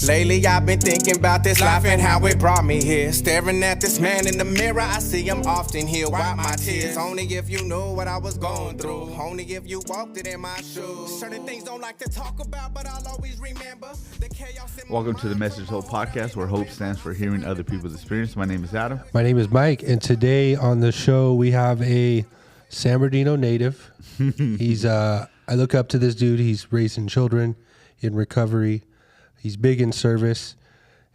Lately I've been thinking about this life and how it brought me here. Staring at this man in the mirror, I see him often. He'll wipe my tears. Only if you knew what I was going through. Only if you walked it in my shoes. Certain things don't like to talk about, but I'll always remember the chaos in my Welcome to the Message Hope Podcast, where hope stands for hearing other people's experience. My name is Adam. My name is Mike, and today on the show we have a San Bernardino native. He's I look up to this dude. He's raising children in recovery. He's big in service,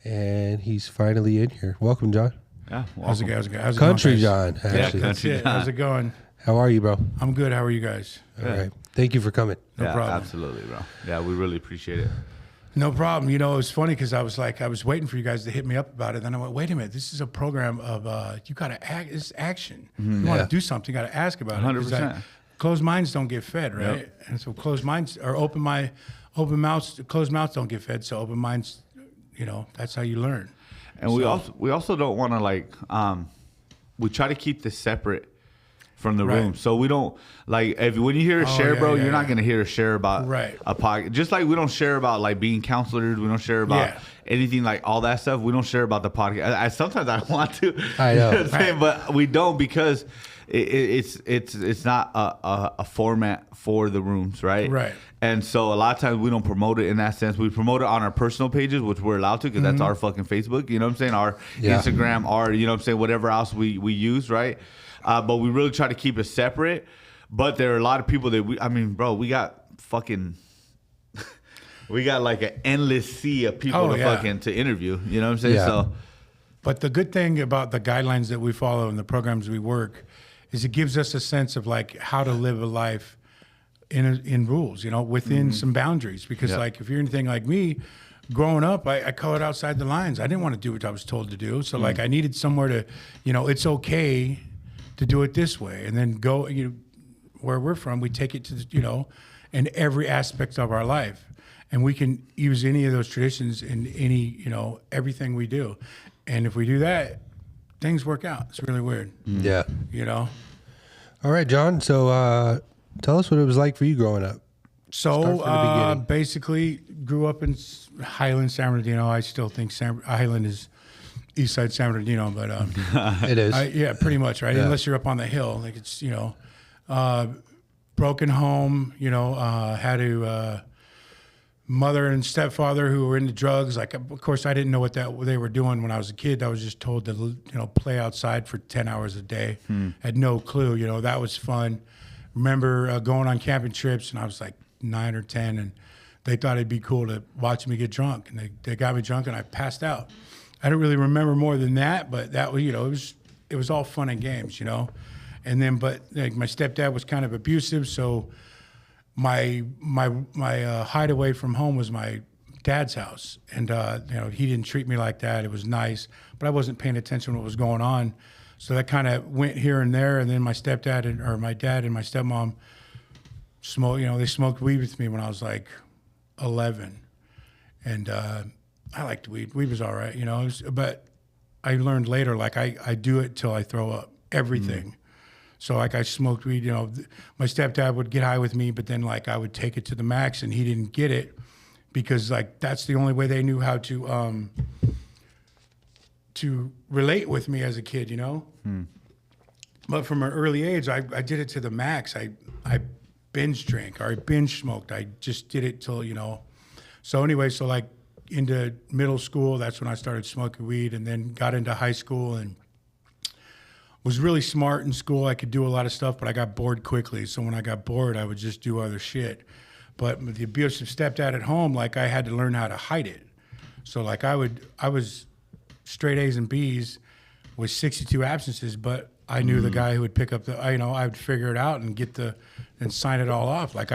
and he's finally in here. Welcome, John. Yeah, How's it going? Country John, Yeah, actually. Country John. How's it going? How are you, bro? I'm good. How are you guys? All right. Thank you for coming. No Yeah, problem. absolutely, bro. Yeah, we really appreciate it. No problem. You know, it was funny because I was waiting for you guys to hit me up about it. Then I went, wait a minute, this is a program of you got to act. It's action. You want to do something, you got to ask about it. 100%. Closed minds don't get fed, right? Yep. And so closed minds or closed mouths don't get fed. So open minds, you know, that's how you learn. And we also don't want to we try to keep this separate from the room, so we don't when you hear a share, bro, you're not gonna hear a share about a podcast. Just like we don't share about like being counselors, we don't share about anything like all that stuff. We don't share about the podcast. Sometimes I want to, I know, you what I'm saying? But we don't because it's not a format for the rooms, right? Right. And so a lot of times we don't promote it in that sense. We promote it on our personal pages, which we're allowed to because that's our fucking Facebook. You know what I'm saying? Our Instagram, our you know what I'm saying, whatever else we use, right? But we really try to keep it separate. But there are a lot of people that we got fucking, we got like an endless sea of people to interview. You know what I'm saying? Yeah. So, But the good thing about the guidelines that we follow and the programs we work is it gives us a sense of like how to live a life in rules, you know, within some boundaries. Because like if you're anything like me, growing up, I colored outside the lines. I didn't want to do what I was told to do. So like I needed somewhere to, you know, it's okay to do it this way, and then go, you know, where we're from, we take it to the, you know, in every aspect of our life, and we can use any of those traditions in any, you know, everything we do, and if we do that, things work out. It's really weird. Yeah. You know. All right, John. So tell us what it was like for you growing up. Start from the beginning. Basically, grew up in Highland, San Bernardino. I still think Highland is East Side San Bernardino, but It is. yeah, pretty much, right? Yeah. Unless you're up on the hill, like it's, you know, broken home, you know, had to mother and stepfather who were into drugs. Like, of course, I didn't know what they were doing when I was a kid. I was just told to, you know, play outside for 10 hours a day. Had no clue, you know, that was fun. Remember going on camping trips, and I was like 9 or 10, and they thought it'd be cool to watch me get drunk, and they got me drunk, and I passed out. I don't really remember more than that, but that was, you know, it was all fun and games, you know. And then, but like my stepdad was kind of abusive, so my hideaway from home was my dad's house, and you know, he didn't treat me like that. It was nice, but I wasn't paying attention to what was going on, so that kind of went here and there. And then my stepdad or my dad and my stepmom smoked. You know, they smoked weed with me when I was like 11, and I liked weed. Weed was all right, you know. But I learned later, like I do it till I throw up everything. So like I smoked weed, you know. My stepdad would get high with me, but then like I would take it to the max, and he didn't get it because like that's the only way they knew how to relate with me as a kid, you know. But from an early age, I did it to the max. I binge drank or I binge smoked. I just did it till, you know. So anyway, so like into middle school, that's when I started smoking weed, and then got into high school and was really smart in school. I could do a lot of stuff, but I got bored quickly. So when I got bored, I would just do other shit. But with the abusive stepdad at home, like I had to learn how to hide it. So like I was straight A's and B's with 62 absences, but I knew the guy who would pick up I would figure it out and and sign it all off. Like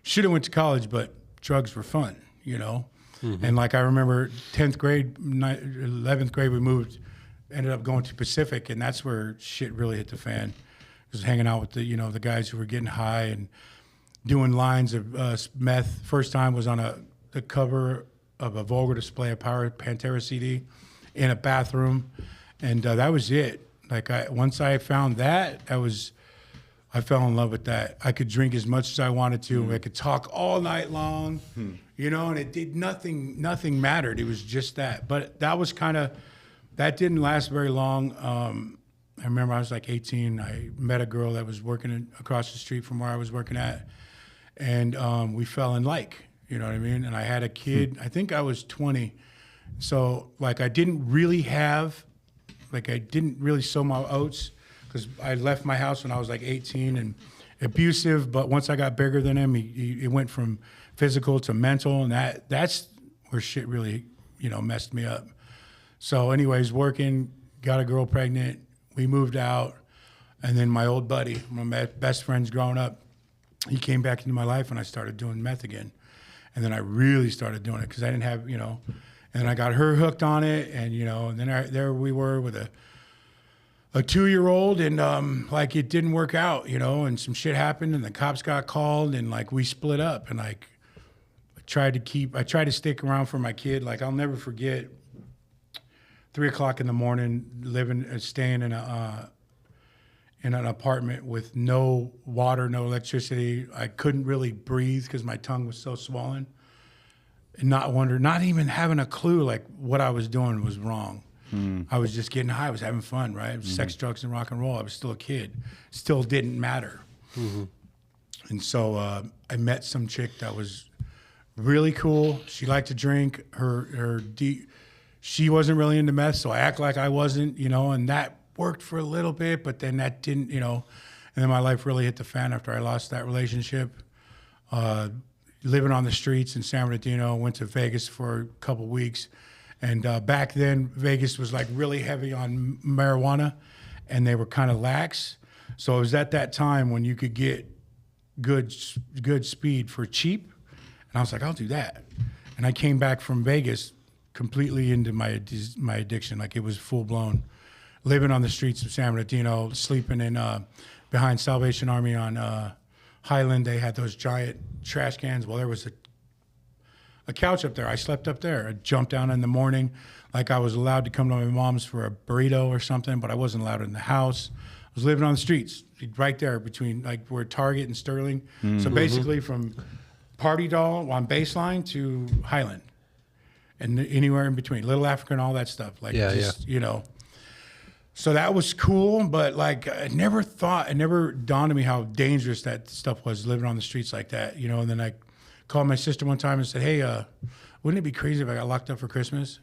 should have went to college, but drugs were fun, you know? And like I remember 10th grade, 11th grade, ended up going to Pacific, and that's where shit really hit the fan. I was hanging out with the guys who were getting high and doing lines of meth. First time was on the cover of a Vulgar display, a Power Pantera CD in a bathroom. And that was it. Like once I found that, I fell in love with that. I could drink as much as I wanted to. I could talk all night long. you know, and it did nothing mattered. It was just that. But that was that didn't last very long. I remember I was like 18. I met a girl that was working across the street from where I was working at, and we fell in like, you know what I mean? And I had a kid. I think I was 20. So like I didn't really sow my oats because I left my house when I was like 18 and abusive. But once I got bigger than him, it went from physical to mental, and that's where shit really, you know, messed me up. So anyways, working, got a girl pregnant, we moved out, and then my old buddy, one of my best friends growing up, he came back into my life and I started doing meth again. And then I really started doing it because I didn't have, you know, and I got her hooked on it, and, you know, and then there we were with a 2-year-old, and like it didn't work out, you know, and some shit happened and the cops got called and like we split up, and like I tried to stick around for my kid. Like I'll never forget 3 o'clock in the morning, staying in an apartment with no water, no electricity. I couldn't really breathe because my tongue was so swollen, and not even having a clue like what I was doing was wrong. I was just getting high. I was having fun, right? It was sex, drugs, and rock and roll. I was still a kid. Still didn't matter. And so I met some chick that was really cool. She liked to drink. She wasn't really into meth, so I act like I wasn't, you know, and that worked for a little bit, but then that didn't, you know, and then my life really hit the fan after I lost that relationship. Living on the streets in San Bernardino, went to Vegas for a couple weeks. And back then, Vegas was like really heavy on marijuana, and they were kind of lax. So it was at that time when you could get good speed for cheap. And I was like, I'll do that. And I came back from Vegas completely into my addiction. Like it was full blown. Living on the streets of San Bernardino, sleeping in behind Salvation Army on Highland. They had those giant trash cans. Well, there was a couch up there. I slept up there. I jumped down in the morning. Like I was allowed to come to my mom's for a burrito or something, but I wasn't allowed in the house. I was living on the streets, right there between like where Target and Sterling. So basically from Party Doll on Baseline to Highland and anywhere in between, Little Africa and all that stuff. Like you know. So that was cool, but like it never dawned on me how dangerous that stuff was, living on the streets like that, you know. And then I called my sister one time and said, hey, wouldn't it be crazy if I got locked up for Christmas?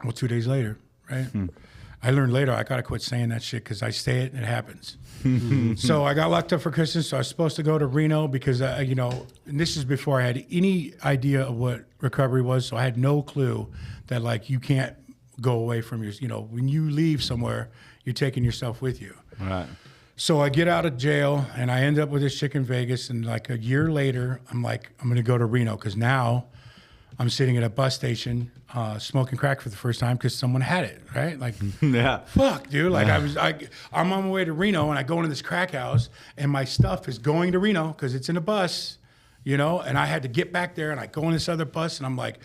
Well, 2 days later, right? I learned later I got to quit saying that shit because I say it and it happens. So I got locked up for Christmas, so I was supposed to go to Reno because, you know, and this is before I had any idea of what recovery was, so I had no clue that, like, you can't go away from your, you know, when you leave somewhere, you're taking yourself with you. Right. So I get out of jail and I end up with this chick in Vegas. And like a year later, I'm like, I'm going to go to Reno because now I'm sitting at a bus station smoking crack for the first time because someone had it, right? Like, fuck, dude. Like I'm on my way to Reno and I go into this crack house and my stuff is going to Reno because it's in a bus, you know, and I had to get back there and I go in this other bus and I'm like,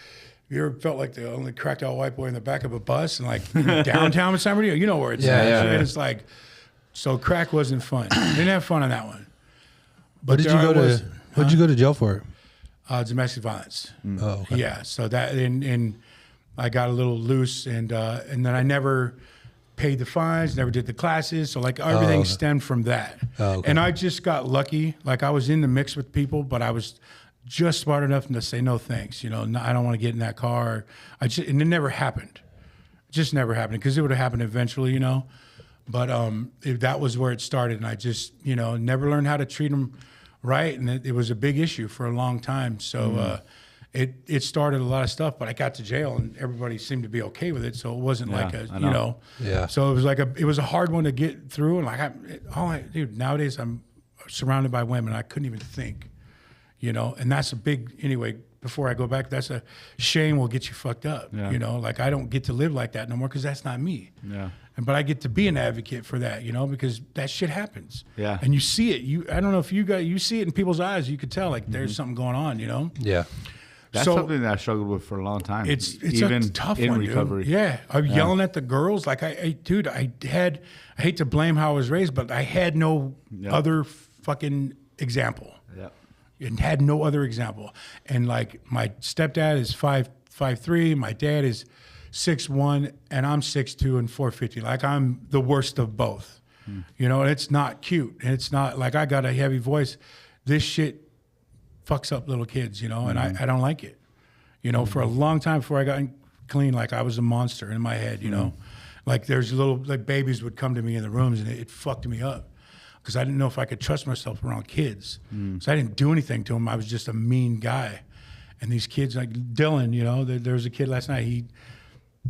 you ever felt like the only cracked out white boy in the back of a bus and like downtown in San Bernardino? You know where it's at. And it's like, so crack wasn't fun. Didn't have fun on that one. But what did you go to jail for? Domestic violence. Oh, okay. Yeah. So that and I got a little loose and then I never paid the fines, never did the classes. So like everything stemmed from that. And I just got lucky. Like I was in the mix with people, but I was just smart enough to say no thanks. You know, no, I don't want to get in that car. And it never happened. It just never happened because it would have happened eventually, you know. But that was where it started, and I just, you know, never learned how to treat them right, and it was a big issue for a long time. So it started a lot of stuff, but I got to jail, and everybody seemed to be okay with it. So it wasn't like a, you know. Yeah. So it was a hard one to get through, and like dude, nowadays I'm surrounded by women, I couldn't even think, you know, and that's a big anyway. Before I go back, that's a shame. Will get you fucked up, you know. Like I don't get to live like that no more because that's not me. Yeah. But I get to be an advocate for that, you know, because that shit happens. Yeah. And you see it. I don't know if you see it in people's eyes. You could tell like there's something going on, you know. Yeah. That's something that I struggled with for a long time. It's even a tough in one, recovery. Dude. Yeah. I'm yelling at the girls. Like I hate to blame how I was raised, but I had no other fucking example. Yeah. and had no other example. And like my stepdad is 5'3", my dad is 6'1", and I'm 6'2" and 450. Like I'm the worst of both. You know, it's not cute. And it's not like I got a heavy voice. This shit fucks up little kids, you know, and I don't like it. You know, for a long time before I got clean, like I was a monster in my head, you know. Like there's little, like babies would come to me in the rooms and it fucked me up because I didn't know if I could trust myself around kids. So I didn't do anything to them. I was just a mean guy. And these kids, like Dylan, you know, there was a kid last night,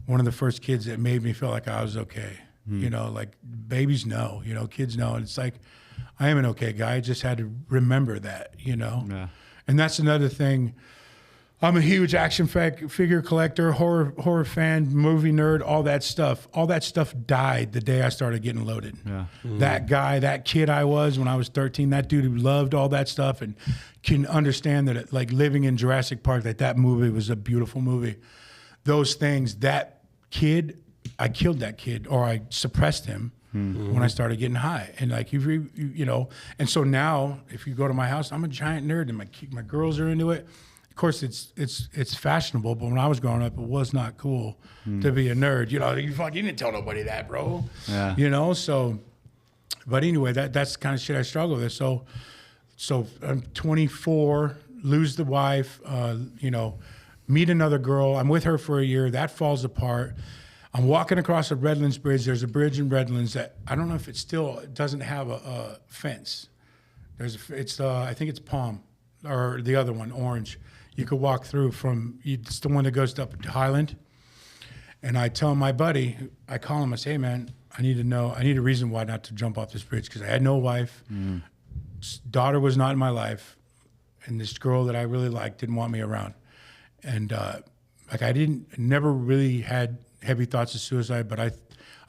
one of the first kids that made me feel like I was okay. You know, like babies know, you know, kids know. And it's like, I am an okay guy. I just had to remember that, you know. Yeah. And that's another thing. I'm a huge action figure collector, horror fan, movie nerd, all that stuff. All that stuff died the day I started getting loaded. Yeah. That guy, that kid I was when I was 13, that dude who loved all that stuff and can understand that it, like living in Jurassic Park, that movie was a beautiful movie. Those things, that kid, I killed that kid or I suppressed him when I started getting high. And like, you know, and so now if you go to my house, I'm a giant nerd and my girls are into it. Of course, it's fashionable, but when I was growing up, it was not cool to be a nerd. You know, you didn't tell nobody that, bro. Yeah. You know, so, but anyway, that's the kind of shit I struggle with. So I'm 24, lose the wife, you know, meet another girl. I'm with her for a year. That falls apart. I'm walking across the Redlands Bridge. There's a bridge in Redlands that I don't know if it doesn't have a fence. I think it's Palm, or the other one, Orange. You could walk through it's the one that goes up to Highland. And I tell my buddy, I call him, I say, hey man, I need a reason why not to jump off this bridge because I had no wife. Daughter was not in my life. And this girl that I really liked didn't want me around. And like I never really had heavy thoughts of suicide, but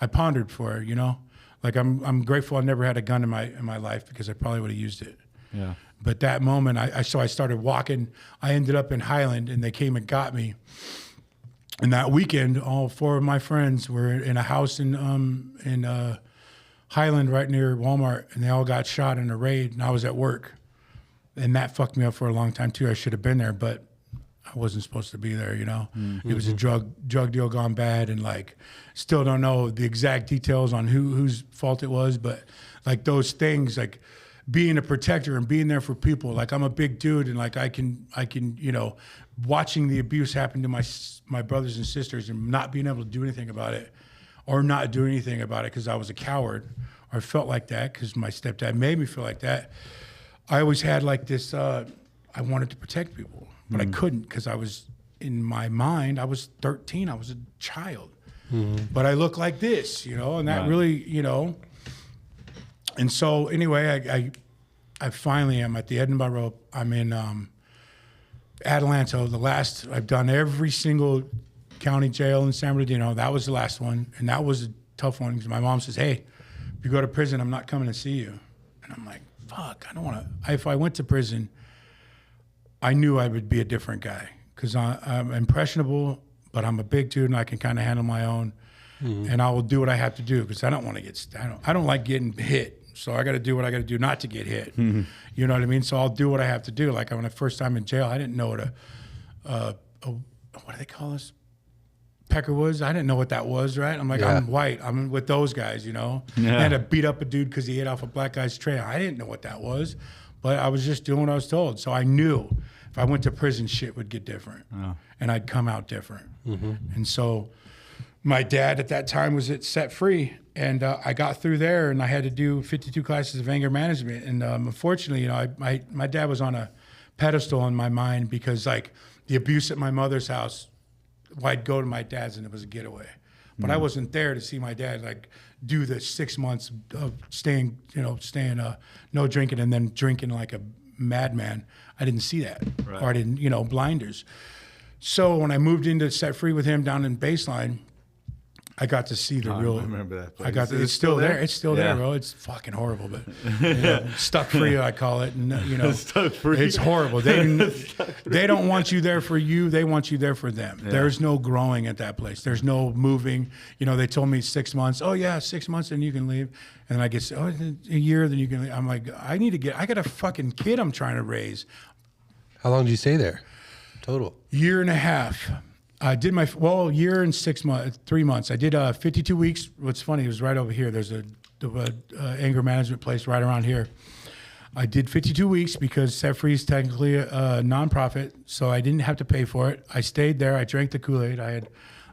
I pondered for her, you know? Like I'm grateful I never had a gun in my life because I probably would have used it. Yeah. But that moment, I started walking. I ended up in Highland, and they came and got me. And that weekend, all 4 of my friends were in a house in Highland, right near Walmart, and they all got shot in a raid. And I was at work, and that fucked me up for a long time too. I should have been there, but I wasn't supposed to be there. You know, It was a drug deal gone bad, and like, still don't know the exact details on whose fault it was, but like those things, like. Being a protector and being there for people. Like I'm a big dude and like I can, you know, watching the abuse happen to my brothers and sisters and not being able to do anything about it or not do anything about it because I was a coward or I felt like that because my stepdad made me feel like that. I always had like this, I wanted to protect people, but I couldn't because I was, in my mind, I was 13, I was a child. But I look like this, you know, and that really, you know. And so anyway, I finally am at the end of my rope. I'm in Adelanto. I've done every single county jail in San Bernardino. That was the last one. And that was a tough one because my mom says, hey, if you go to prison, I'm not coming to see you. And I'm like, fuck, I don't want to. If I went to prison, I knew I would be a different guy because I'm impressionable, but I'm a big dude and I can kind of handle my own. And I will do what I have to do because I don't want to get, I don't like getting hit. So I got to do what I got to do not to get hit. You know what I mean? So I'll do what I have to do. Like when I first time in jail, I didn't know what what do they call this? Peckerwoods. I didn't know what that was, right? I'm like, I'm white. I'm with those guys, you know? I had to beat up a dude because he ate off a black guy's tray. I didn't know what that was, but I was just doing what I was told. So I knew if I went to prison, shit would get different. And I'd come out different. And so my dad at that time was set free. And I got through there, and I had to do 52 classes of anger management. And unfortunately, you know, my dad was on a pedestal in my mind because, like, the abuse at my mother's house, I'd go to my dad's, and it was a getaway. But I wasn't there to see my dad, like, do the 6 months of staying, no drinking, and then drinking like a madman. I didn't see that, or I didn't, blinders. So when I moved into Set Free with him down in Baseline, I got to see the real. I remember that place. It's still there. It's still there, bro. It's fucking horrible, but stuck free, I call it. And stuck free. It's horrible. They don't want you there for you. They want you there for them. Yeah. There's no growing at that place. There's no moving. They told me 6 months. Oh yeah, 6 months, and you can leave. And then I get a year, then you can leave. I'm like, I got a fucking kid I'm trying to raise. How long did you stay there? Total? Year and a half. I did year and 6 months, 3 months. I did 52 weeks. What's funny, it was right over here. There's a anger management place right around here. I did 52 weeks because Set Free is technically a nonprofit, so I didn't have to pay for it. I stayed there. I drank the Kool-Aid. I had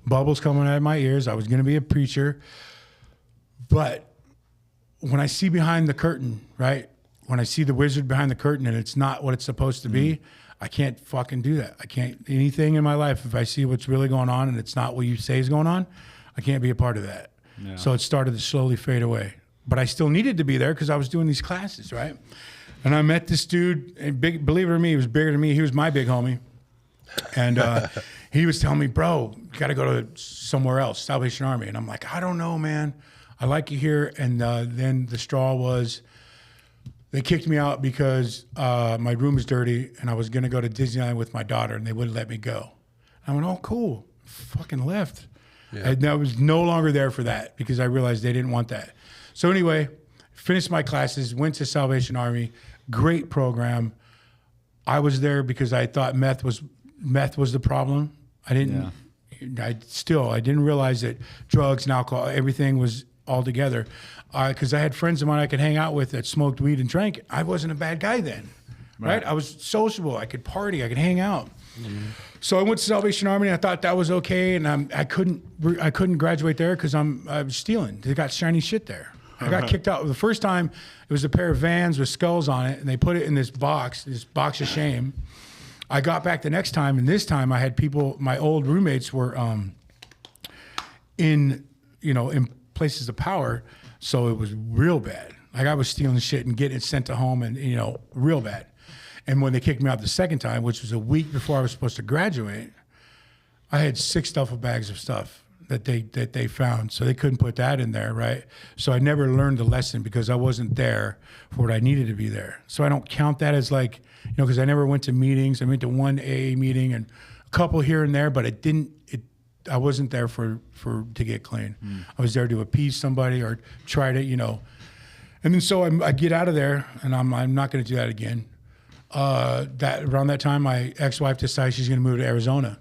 bubbles coming out of my ears. I was going to be a preacher. But when I see behind the curtain, right, when I see the wizard behind the curtain and it's not what it's supposed to be, I can't fucking do that. I can't, anything in my life, if I see what's really going on and it's not what you say is going on, I can't be a part of that. Yeah. So it started to slowly fade away. But I still needed to be there because I was doing these classes, right? And I met this dude, and believe it or not, he was bigger than me. He was my big homie. And he was telling me, bro, you got to go to somewhere else, Salvation Army. And I'm like, I don't know, man. I like you here. And then the straw was, they kicked me out because my room was dirty and I was going to go to Disneyland with my daughter and they wouldn't let me go. I went, oh, cool. Fucking left. Yeah. And I was no longer there for that because I realized they didn't want that. So anyway, finished my classes, went to Salvation Army, great program. I was there because I thought meth was the problem. I didn't realize that drugs and alcohol, everything was all together. Because I had friends of mine I could hang out with that smoked weed and drank. I wasn't a bad guy then, right? I was sociable. I could party. I could hang out. Mm-hmm. So I went to Salvation Army and I thought that was okay. And I couldn't graduate there because I was stealing. They got shiny shit there. I got kicked out. The first time, it was a pair of Vans with skulls on it, and they put it in this box of shame. I got back the next time, and this time I had people, my old roommates were in places of power, so it was real bad. Like I was stealing shit and getting it sent to home, and real bad. And when they kicked me out the second time, which was a week before I was supposed to graduate, I had 6 duffel bags of stuff that they found, so they couldn't put that in there, right? So I never learned the lesson because I wasn't there for what I needed to be there. So I don't count that as like, because I never went to meetings. I went to one AA meeting and a couple here and there, but I wasn't there for to get clean. I was there to appease somebody or try to, And then so I get out of there, and I'm not going to do that again. Around that time, my ex-wife decides she's going to move to Arizona.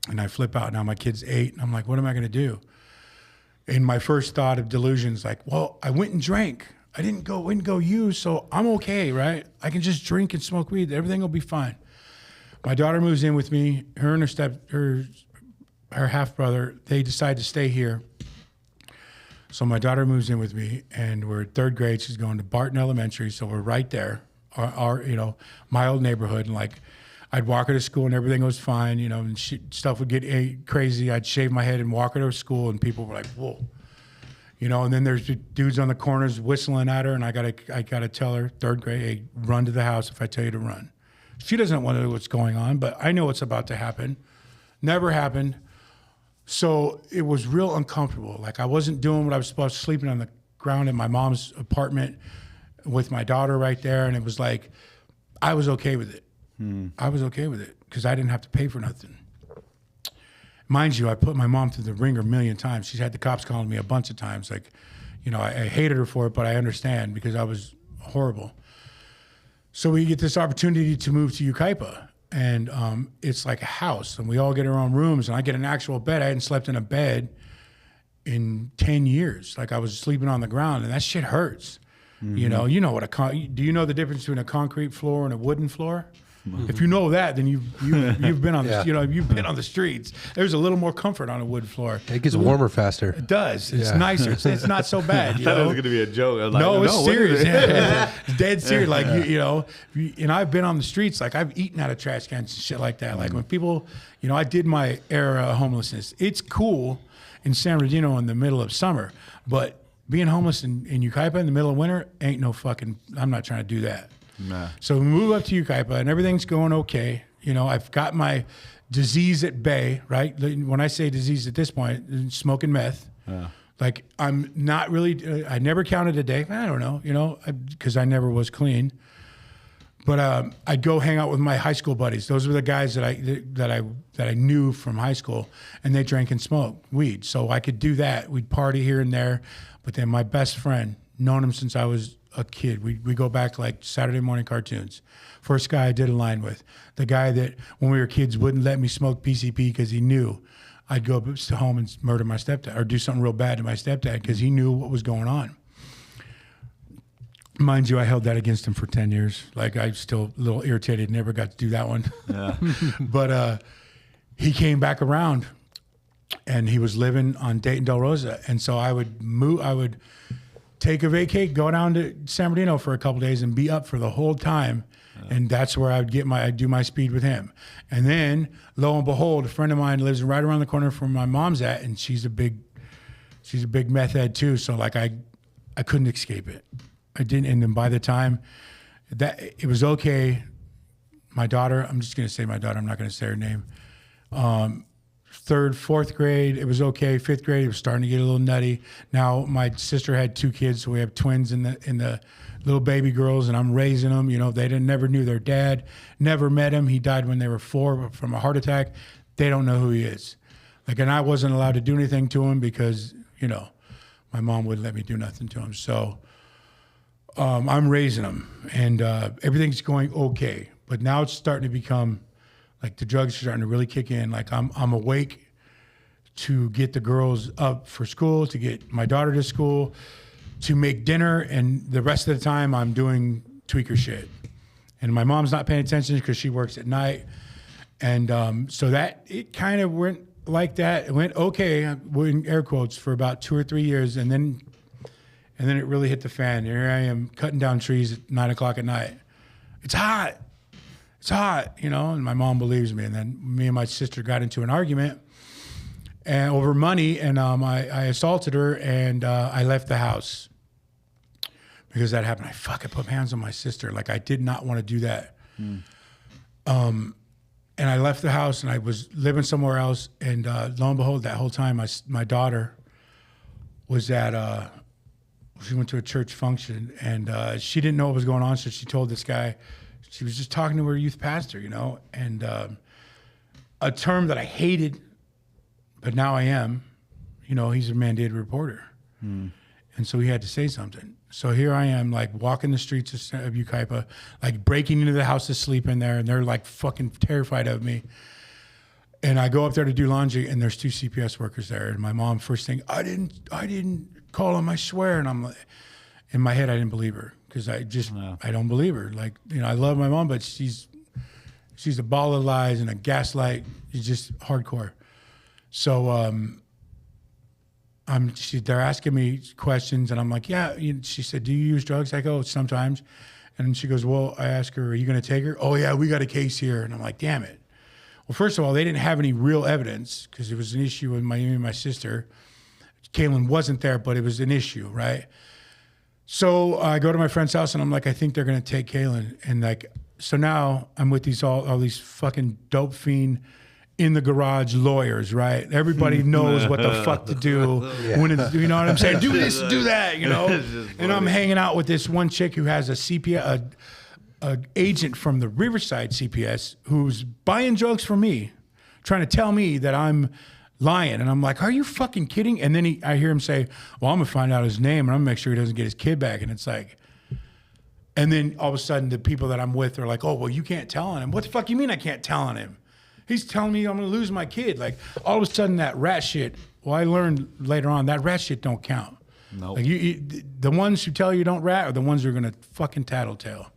And I flip out. Now my kid's 8, and I'm like, what am I going to do? And my first thought of delusion is like, well, I went and drank. I didn't go use, so I'm okay, right? I can just drink and smoke weed. Everything will be fine. My daughter moves in with me. Her and her half brother, they decide to stay here. So my daughter moves in with me, and we're in 3rd grade. She's going to Barton Elementary, so we're right there. Our my old neighborhood, and like. I'd walk her to school and everything was fine, and stuff would get crazy. I'd shave my head and walk her to school, and people were like, whoa. And then there's dudes on the corners whistling at her, and I gotta tell her, 3rd grade, hey, run to the house if I tell you to run. She doesn't want to know what's going on, but I know what's about to happen. Never happened. So it was real uncomfortable. Like I wasn't doing what I was supposed to, sleeping on the ground in my mom's apartment with my daughter right there, and it was like, I was okay with it. I was okay with it because I didn't have to pay for nothing. Mind you, I put my mom through the ringer a million times. She's had the cops calling me a bunch of times. Like, I hated her for it, but I understand because I was horrible. So we get this opportunity to move to Yucaipa, and it's like a house, and we all get our own rooms, and I get an actual bed. I hadn't slept in a bed in 10 years. Like I was sleeping on the ground, and that shit hurts. Mm-hmm. Do you know the difference between a concrete floor and a wooden floor? Mm-hmm. If you know that, then you've been on you've been on the streets. There's a little more comfort on a wood floor. It gets warmer faster. It does. It's nicer. It's not so bad. I thought it was going to be a joke. I was like, no, it's serious. It's dead serious. Like and I've been on the streets. Like I've eaten out of trash cans and shit like that. Mm-hmm. Like when people, I did my era of homelessness. It's cool in San Bernardino in the middle of summer, but being homeless in Yucaipa in the middle of winter ain't no fucking. I'm not trying to do that. Nah. So we move up to Yucaipa, and everything's going okay. I've got my disease at bay, right? When I say disease at this point, smoking meth. Yeah. Like I'm not really. I never counted a day. I don't know, because I never was clean. But I'd go hang out with my high school buddies. Those were the guys that I knew from high school, and they drank and smoked weed. So I could do that. We'd party here and there. But then my best friend, known him since I was a kid. We go back like Saturday morning cartoons. First guy I did a line with. The guy that when we were kids wouldn't let me smoke PCP because he knew I'd go home and murder my stepdad or do something real bad to my stepdad because he knew what was going on. Mind you, I held that against him for 10 years. Like, I'm still a little irritated, never got to do that one. Yeah. But he came back around, and he was living on Dayton Del Rosa. And so I would take a vacate, go down to San Bernardino for a couple days and be up for the whole time. And that's where I'd do my speed with him. And then, lo and behold, a friend of mine lives right around the corner from my mom's at, and she's a big meth head too. So like I couldn't escape it. I didn't. And then by the time that it was okay, my daughter, I'm just going to say my daughter, I'm not going to say her name. Third, fourth grade, it was okay. Fifth grade, it was starting to get a little nutty. Now my sister had 2 kids, so we have twins in the little baby girls, and I'm raising them. You know, they never knew their dad, never met him. He died when they were 4 from a heart attack. They don't know who he is. Like, and I wasn't allowed to do anything to him because, you know, my mom wouldn't let me do nothing to him. So I'm raising them, and everything's going okay. But now it's starting to become like the drugs are starting to really kick in. Like I'm awake to get the girls up for school, to get my daughter to school, to make dinner, and the rest of the time I'm doing tweaker shit. And my mom's not paying attention because she works at night. And so that it kind of went like that. It went okay, in air quotes, for about 2 or 3 years, and then it really hit the fan. Here I am cutting down trees at 9 o'clock at night. It's hot, you know. And my mom believes me. And then me and my sister got into an argument and over money, and I assaulted her, and I left the house because that happened. I fucking put hands on my sister. Like, I did not want to do that. And I left the house, and I was living somewhere else. And lo and behold, that whole time, my daughter was at, she went to a church function, and she didn't know what was going on, so she told this guy, she was just talking to her youth pastor, you know, and a term that I hated, but now I am, you know, he's a mandated reporter. And so he had to say something. So here I am, like, walking the streets of Yucaipa, like, breaking into the house to sleep in there, and they're, like, fucking terrified of me. And I go up there to do laundry, and there's 2 CPS workers there. And my mom, first thing, I didn't call him, I swear. And I'm like, in my head, I didn't believe her, because I don't believe her. Like, you know, I love my mom, but she's a ball of lies and a gaslight. She's just hardcore. So they're asking me questions, and I'm like, yeah. She said, do you use drugs? I go, sometimes. And she goes, well, I ask her, are you going to take her? Oh, yeah, we got a case here. And I'm like, damn it. Well, first of all, they didn't have any real evidence because it was an issue with me and my sister. Kaylin wasn't there, but it was an issue, right? So I go to my friend's house, and I'm like, I think they're going to take Kaylin. And, like, so now I'm with these all these fucking dope fiend in the garage lawyers, right? Everybody knows what the fuck to do when it's, you know what I'm saying? Do this, do that, you know? And I'm hanging out with this one chick who has a CPS, a agent from the Riverside CPS who's buying drugs from me, trying to tell me that I'm lying. And I'm like, are you fucking kidding? And then I hear him say, well, I'm gonna find out his name, and I'm gonna make sure he doesn't get his kid back. And it's like, and then all of a sudden the people that I'm with are like, oh, well, you can't tell on him. What the fuck you mean I can't tell on him? He's telling me I'm gonna lose my kid. Like, all of a sudden that rat shit, well, I learned later on that rat shit don't count. No. Like, the ones who tell you don't rat are the ones who are gonna fucking tattletale.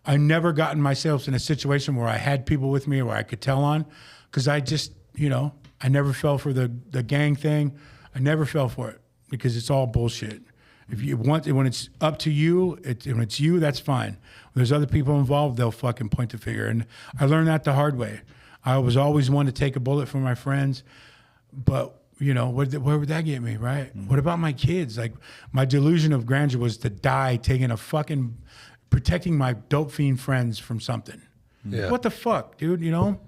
I never gotten myself in a situation where I had people with me or where I could tell on, because I just, you know, I never fell for the gang thing. I never fell for it because it's all bullshit. If you want, when it's up to you, when it's you, that's fine. When there's other people involved, they'll fucking point the finger. And I learned that the hard way. I was always one to take a bullet for my friends, but you know, where would that get me, right? Mm-hmm. What about my kids? Like, my delusion of grandeur was to die protecting my dope fiend friends from something. Yeah. What the fuck, dude, you know?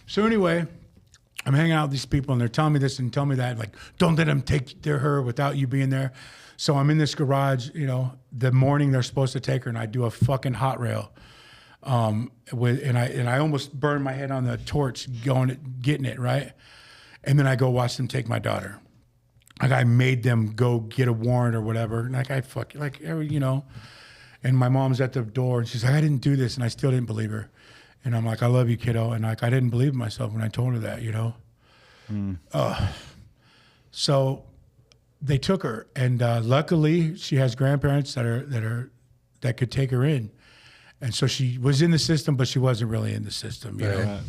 So anyway, I'm hanging out with these people, and they're telling me this and telling me that, like, don't let them take her without you being there. So I'm in this garage, you know, the morning they're supposed to take her, and I do a fucking hot rail. And I almost burned my head on the torch getting it, right? And then I go watch them take my daughter. Like I made them go get a warrant or whatever. Like I fucking, like, you know, and my mom's at the door and she's like, I didn't do this. And I still didn't believe her. And I'm like, I love you, kiddo. And like, I didn't believe myself when I told her that, you know? So they took her, and luckily she has grandparents that could take her in. And so she was in the system, but she wasn't really in the system, you know?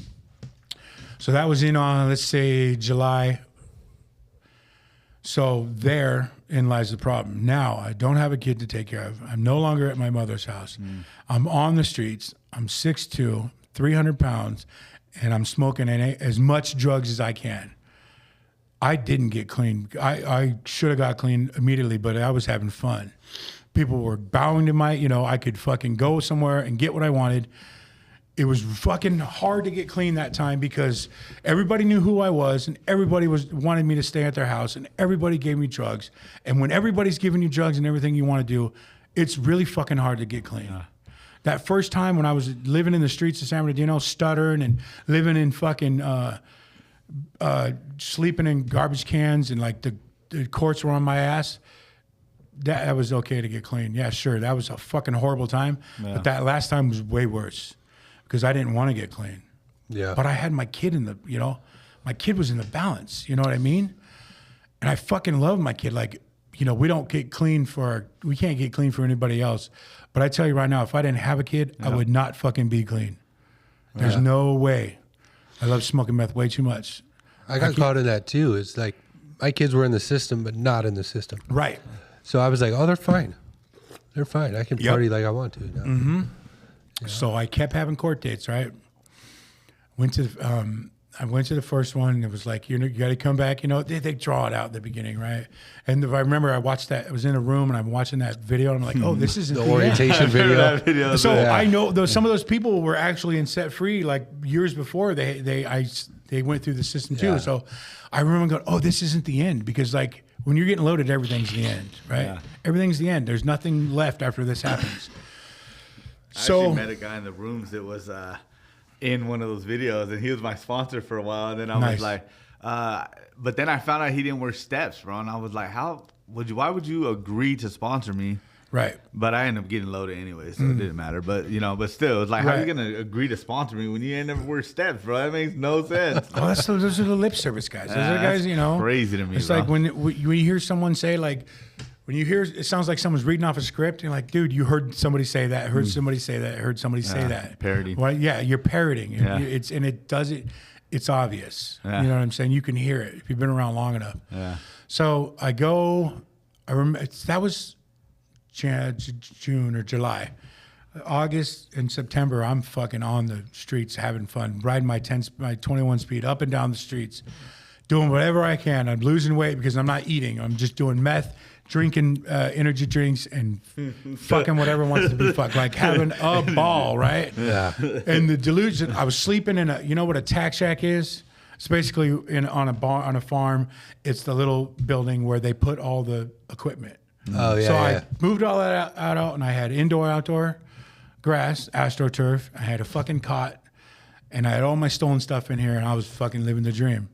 So that was in on, let's say, July. So therein lies the problem. Now I don't have a kid to take care of. I'm no longer at my mother's house. I'm on the streets. I'm 6'2", 300 pounds, and I'm smoking as much drugs as I can. I didn't get clean. I should have got clean immediately, but I was having fun. People were bowing to my, you know, I could fucking go somewhere and get what I wanted. It was fucking hard to get clean that time because everybody knew who I was and everybody wanted me to stay at their house and everybody gave me drugs. And when everybody's giving you drugs and everything you want to do, it's really fucking hard to get clean. That first time when I was living in the streets of San Bernardino, stuttering and living in fucking, sleeping in garbage cans and like the courts were on my ass, that was okay to get clean. Yeah, sure. That was a fucking horrible time. But that last time was way worse because I didn't want to get clean. Yeah. But I had my kid in the, you know, my kid was in the balance. You know what I mean? And I fucking love my kid. Like, you know, we can't get clean for anybody else. But I tell you right now, if I didn't have a kid, I would not fucking be clean. There's no way. I love smoking meth way too much. I got caught in that too. It's like my kids were in the system, but not in the system. Right. So I was like, oh, they're fine. They're fine. I can party like I want to now. Yeah. So I kept having court dates, right? I went to the first one, and it was like, you got to come back. You know, they draw it out at the beginning, right? And I remember I watched that. I was in a room, and I'm watching that video, and I'm like, oh, this isn't the orientation video. So I know some of those people were actually in set free like years before they went through the system too. So I remember going, oh, this isn't the end, because like when you're getting loaded, everything's the end, right? Yeah. Everything's the end. There's nothing left after this happens. I actually met a guy in the rooms that was in one of those videos, and he was my sponsor for a while. And then I was like, but then I found out he didn't wear steps, bro. And I was like, why would you agree to sponsor me? Right. But I ended up getting loaded anyway, so it didn't matter. But, you know, but still, it's like, how are you going to agree to sponsor me when you ain't never wear steps, bro? That makes no sense. Well, those are the lip service guys. Those are the guys, you know. Crazy to me, It's bro. like when you hear someone say, like, when you hear, it sounds like someone's reading off a script, and you're like, dude, you heard somebody say that, heard somebody say that, heard somebody say that. Parroting. Well, yeah, you're parroting. Yeah. It's obvious. Yeah. You know what I'm saying? You can hear it if you've been around long enough. Yeah. So I remember, that was June or July. August and September, I'm fucking on the streets having fun, riding my 21 speed up and down the streets, doing whatever I can. I'm losing weight because I'm not eating. I'm just doing meth, drinking energy drinks, and fucking whatever wants to be fucked, like having a ball, right? Yeah. And the delusion, I was sleeping in you know what a tack shack is? It's basically on a farm. It's the little building where they put all the equipment. Oh, yeah. So I moved all that out, and I had indoor, outdoor grass, AstroTurf. I had a fucking cot, and I had all my stolen stuff in here, and I was fucking living the dream.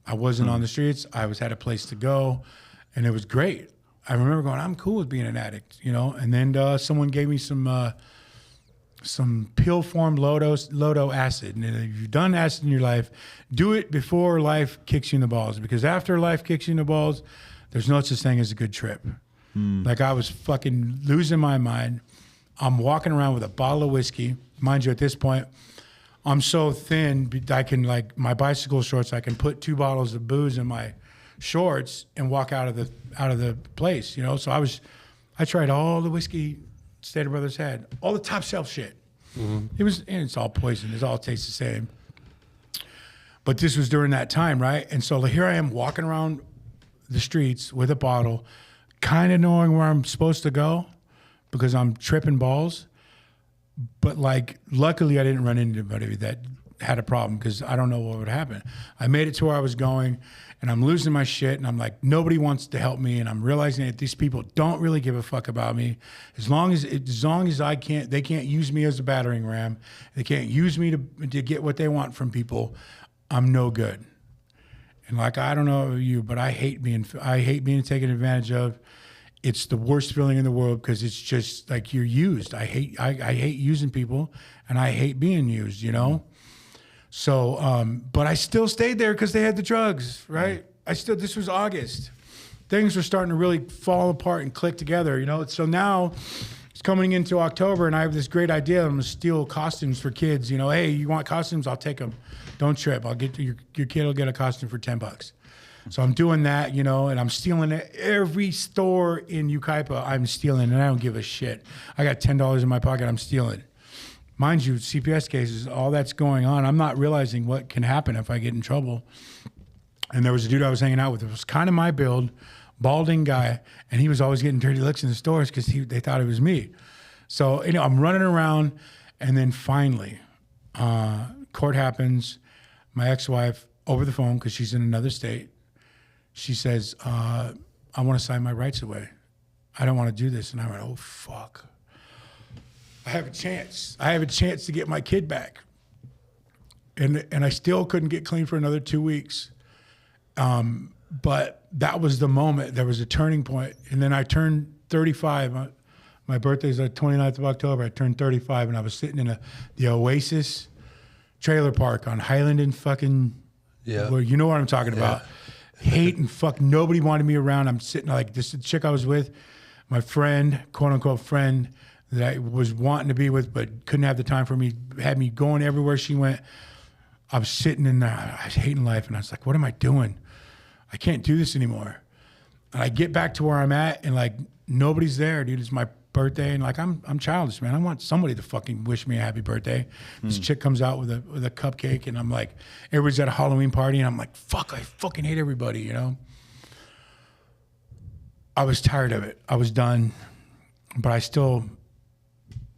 I wasn't on the streets. I had a place to go, and it was great. I remember going, I'm cool with being an addict, you know. And then someone gave me some pill form Lodo acid. And if you've done acid in your life, do it before life kicks you in the balls, because after life kicks you in the balls, there's no such thing as a good trip. Like I was fucking losing my mind. I'm walking around with a bottle of whiskey. Mind you, at this point, I'm so thin, I can, like, my bicycle shorts, I can put 2 bottles of booze in my shorts and walk out of the place, you know? So I tried all the whiskey Stater Brothers had, all the top shelf shit. And it's all poison. It all tastes the same. But this was during that time, right? And so here I am walking around the streets with a bottle, kind of knowing where I'm supposed to go because I'm tripping balls. But like, luckily I didn't run into anybody that had a problem, because I don't know what would happen. I made it to where I was going, and I'm losing my shit, and I'm like, nobody wants to help me, and I'm realizing that these people don't really give a fuck about me. As long as they can't use me as a battering ram. They can't use me to get what they want from people. I'm no good. And like, I don't know you, but I hate being taken advantage of. It's the worst feeling in the world because it's just like you're used. I hate using people, and I hate being used, you know? So, but I still stayed there because they had the drugs, right? This was August. Things were starting to really fall apart and click together, you know? So now it's coming into October, and I have this great idea. I'm going to steal costumes for kids. You know, hey, you want costumes? I'll take them. Don't trip. I'll get your kid will get a costume for $10. So I'm doing that, you know, and I'm stealing it. Every store in Yucaipa, I'm stealing, and I don't give a shit. I got $10 in my pocket, I'm stealing. Mind you, CPS cases, all that's going on. I'm not realizing what can happen if I get in trouble. And there was a dude I was hanging out with. It was kind of my build, balding guy, and he was always getting dirty looks in the stores because they thought it was me. So, you know, I'm running around, and then finally, court happens. My ex-wife, over the phone, because she's in another state, she says, I want to sign my rights away. I don't want to do this. And I went, oh, fuck. I have a chance. I have a chance to get my kid back. And I still couldn't get clean for another 2 weeks. But that was the moment. There was a turning point. And then I turned 35. My birthday's the 29th of October. I turned 35, and I was sitting in the Oasis trailer park on Highland and fucking, well, you know what I'm talking about. Hate and fuck, nobody wanted me around. I'm sitting like this chick I was with, my friend, quote unquote friend, that I was wanting to be with, but couldn't have the time for me, had me going everywhere she went. I was sitting in there, I was hating life, and I was like, what am I doing? I can't do this anymore. And I get back to where I'm at, and like, nobody's there, dude. It's my birthday, and like, I'm childish, man. I want somebody to fucking wish me a happy birthday. This chick comes out with a cupcake, and I'm like, everybody's at a Halloween party, and I'm like, fuck, I fucking hate everybody, you know? I was tired of it. I was done, but I still,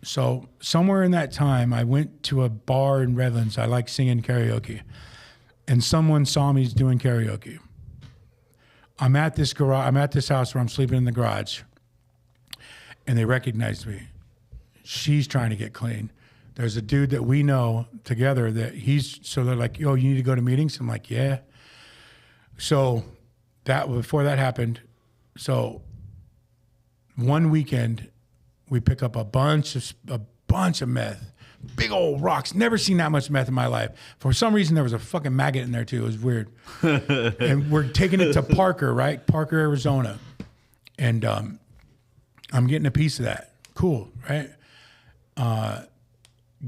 so somewhere in that time, I went to a bar in Redlands. I like singing karaoke, and someone saw me doing karaoke. I'm at this house where I'm sleeping in the garage, and they recognized me. She's trying to get clean. There's a dude that we know together so they're like, yo, you need to go to meetings? I'm like, yeah. So before that happened, so one weekend we pick up a bunch of meth, big old rocks. Never seen that much meth in my life. For some reason, there was a fucking maggot in there too. It was weird. And we're taking it to Parker, right? Parker, Arizona. And, I'm getting a piece of that. Cool, right?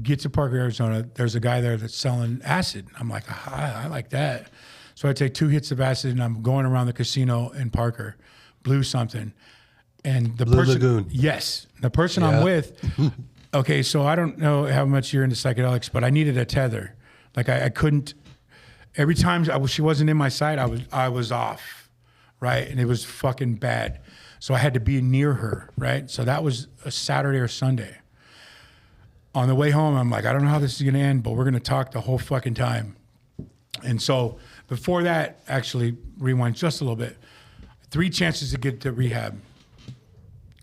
Get to Parker, Arizona. There's a guy there that's selling acid. I'm like, I like that. So I take 2 hits of acid, and I'm going around the casino in Parker, Blue something. And the Blue Lagoon. Yes. The person I'm with, okay, so I don't know how much you're into psychedelics, but I needed a tether. Like I couldn't, every time she wasn't in my sight, I was off, right? And it was fucking bad. So I had to be near her, right? So that was a Saturday or Sunday. On the way home, I'm like, I don't know how this is going to end, but we're going to talk the whole fucking time. And so before that, actually, rewind just a little bit. 3 chances to get to rehab.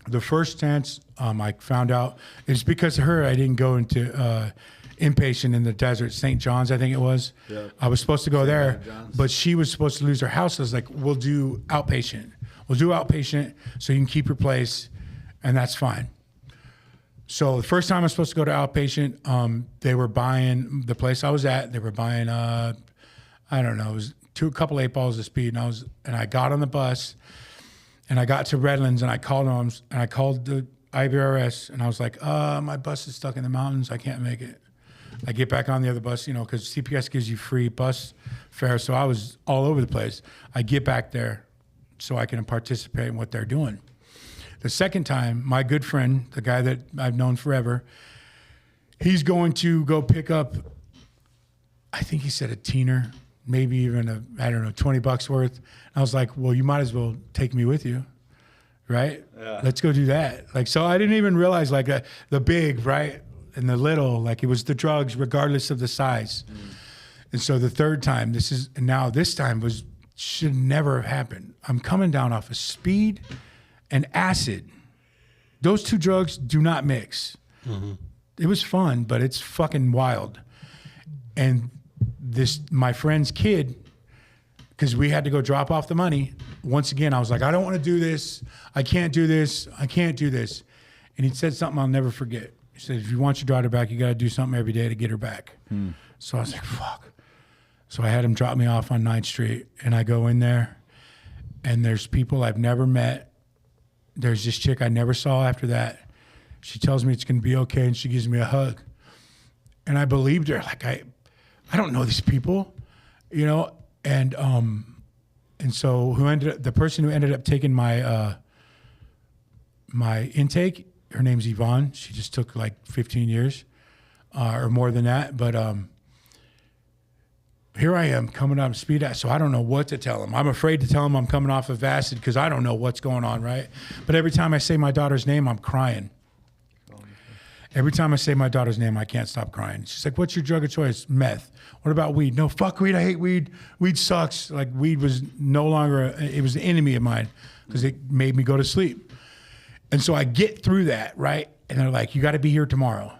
The first chance, I found out, it's because of her, I didn't go into inpatient in the desert, St. John's, I think it was. Yep. I was supposed to go there, but she was supposed to lose her house. I was like, we'll do outpatient. We'll do outpatient so you can keep your place, and that's fine. So the first time I was supposed to go to outpatient, they were buying, the place I was at, they were buying, I don't know, it was a couple 8-balls of speed, and I got on the bus, and I got to Redlands, and I called them, and I called the IBRS, and I was like, my bus is stuck in the mountains, I can't make it. I get back on the other bus, you know, because CPS gives you free bus fare, so I was all over the place. I get back there so I can participate in what they're doing. The second time, my good friend, the guy that I've known forever, he's going to go pick up, I think he said a teener, maybe even $20 worth. And I was like, well, you might as well take me with you, right? Yeah. Let's go do that. Like, so I didn't even realize like the big, right? And the little, like it was the drugs regardless of the size. And so the third time, this time should never have happened. I'm coming down off of speed and acid. Those 2 drugs do not mix. Mm-hmm. It was fun, but it's fucking wild. And my friend's kid because we had to go drop off the money. Once again, I was like, I don't want to do this. I can't do this. I can't do this. And he said something I'll never forget. He said, if you want your daughter back, you got to do something every day to get her back. So I was like, fuck. So I had him drop me off on 9th Street, and I go in there, and there's people I've never met. There's this chick I never saw after that. She tells me it's going to be okay, and she gives me a hug. And I believed her. Like, I don't know these people, you know? And so the person who ended up taking my my intake, her name's Yvonne. She just took like 15 years or more than that. But here I am coming on speed acid, so I don't know what to tell him. I'm afraid to tell him I'm coming off of acid because I don't know what's going on, right? But every time I say my daughter's name, I'm crying. Every time I say my daughter's name, I can't stop crying. She's like, what's your drug of choice? Meth. What about weed? No, fuck weed. I hate weed. Weed sucks. Like, weed was no longer, it was the enemy of mine because it made me go to sleep. And so I get through that, right? And they're like, you got to be here tomorrow.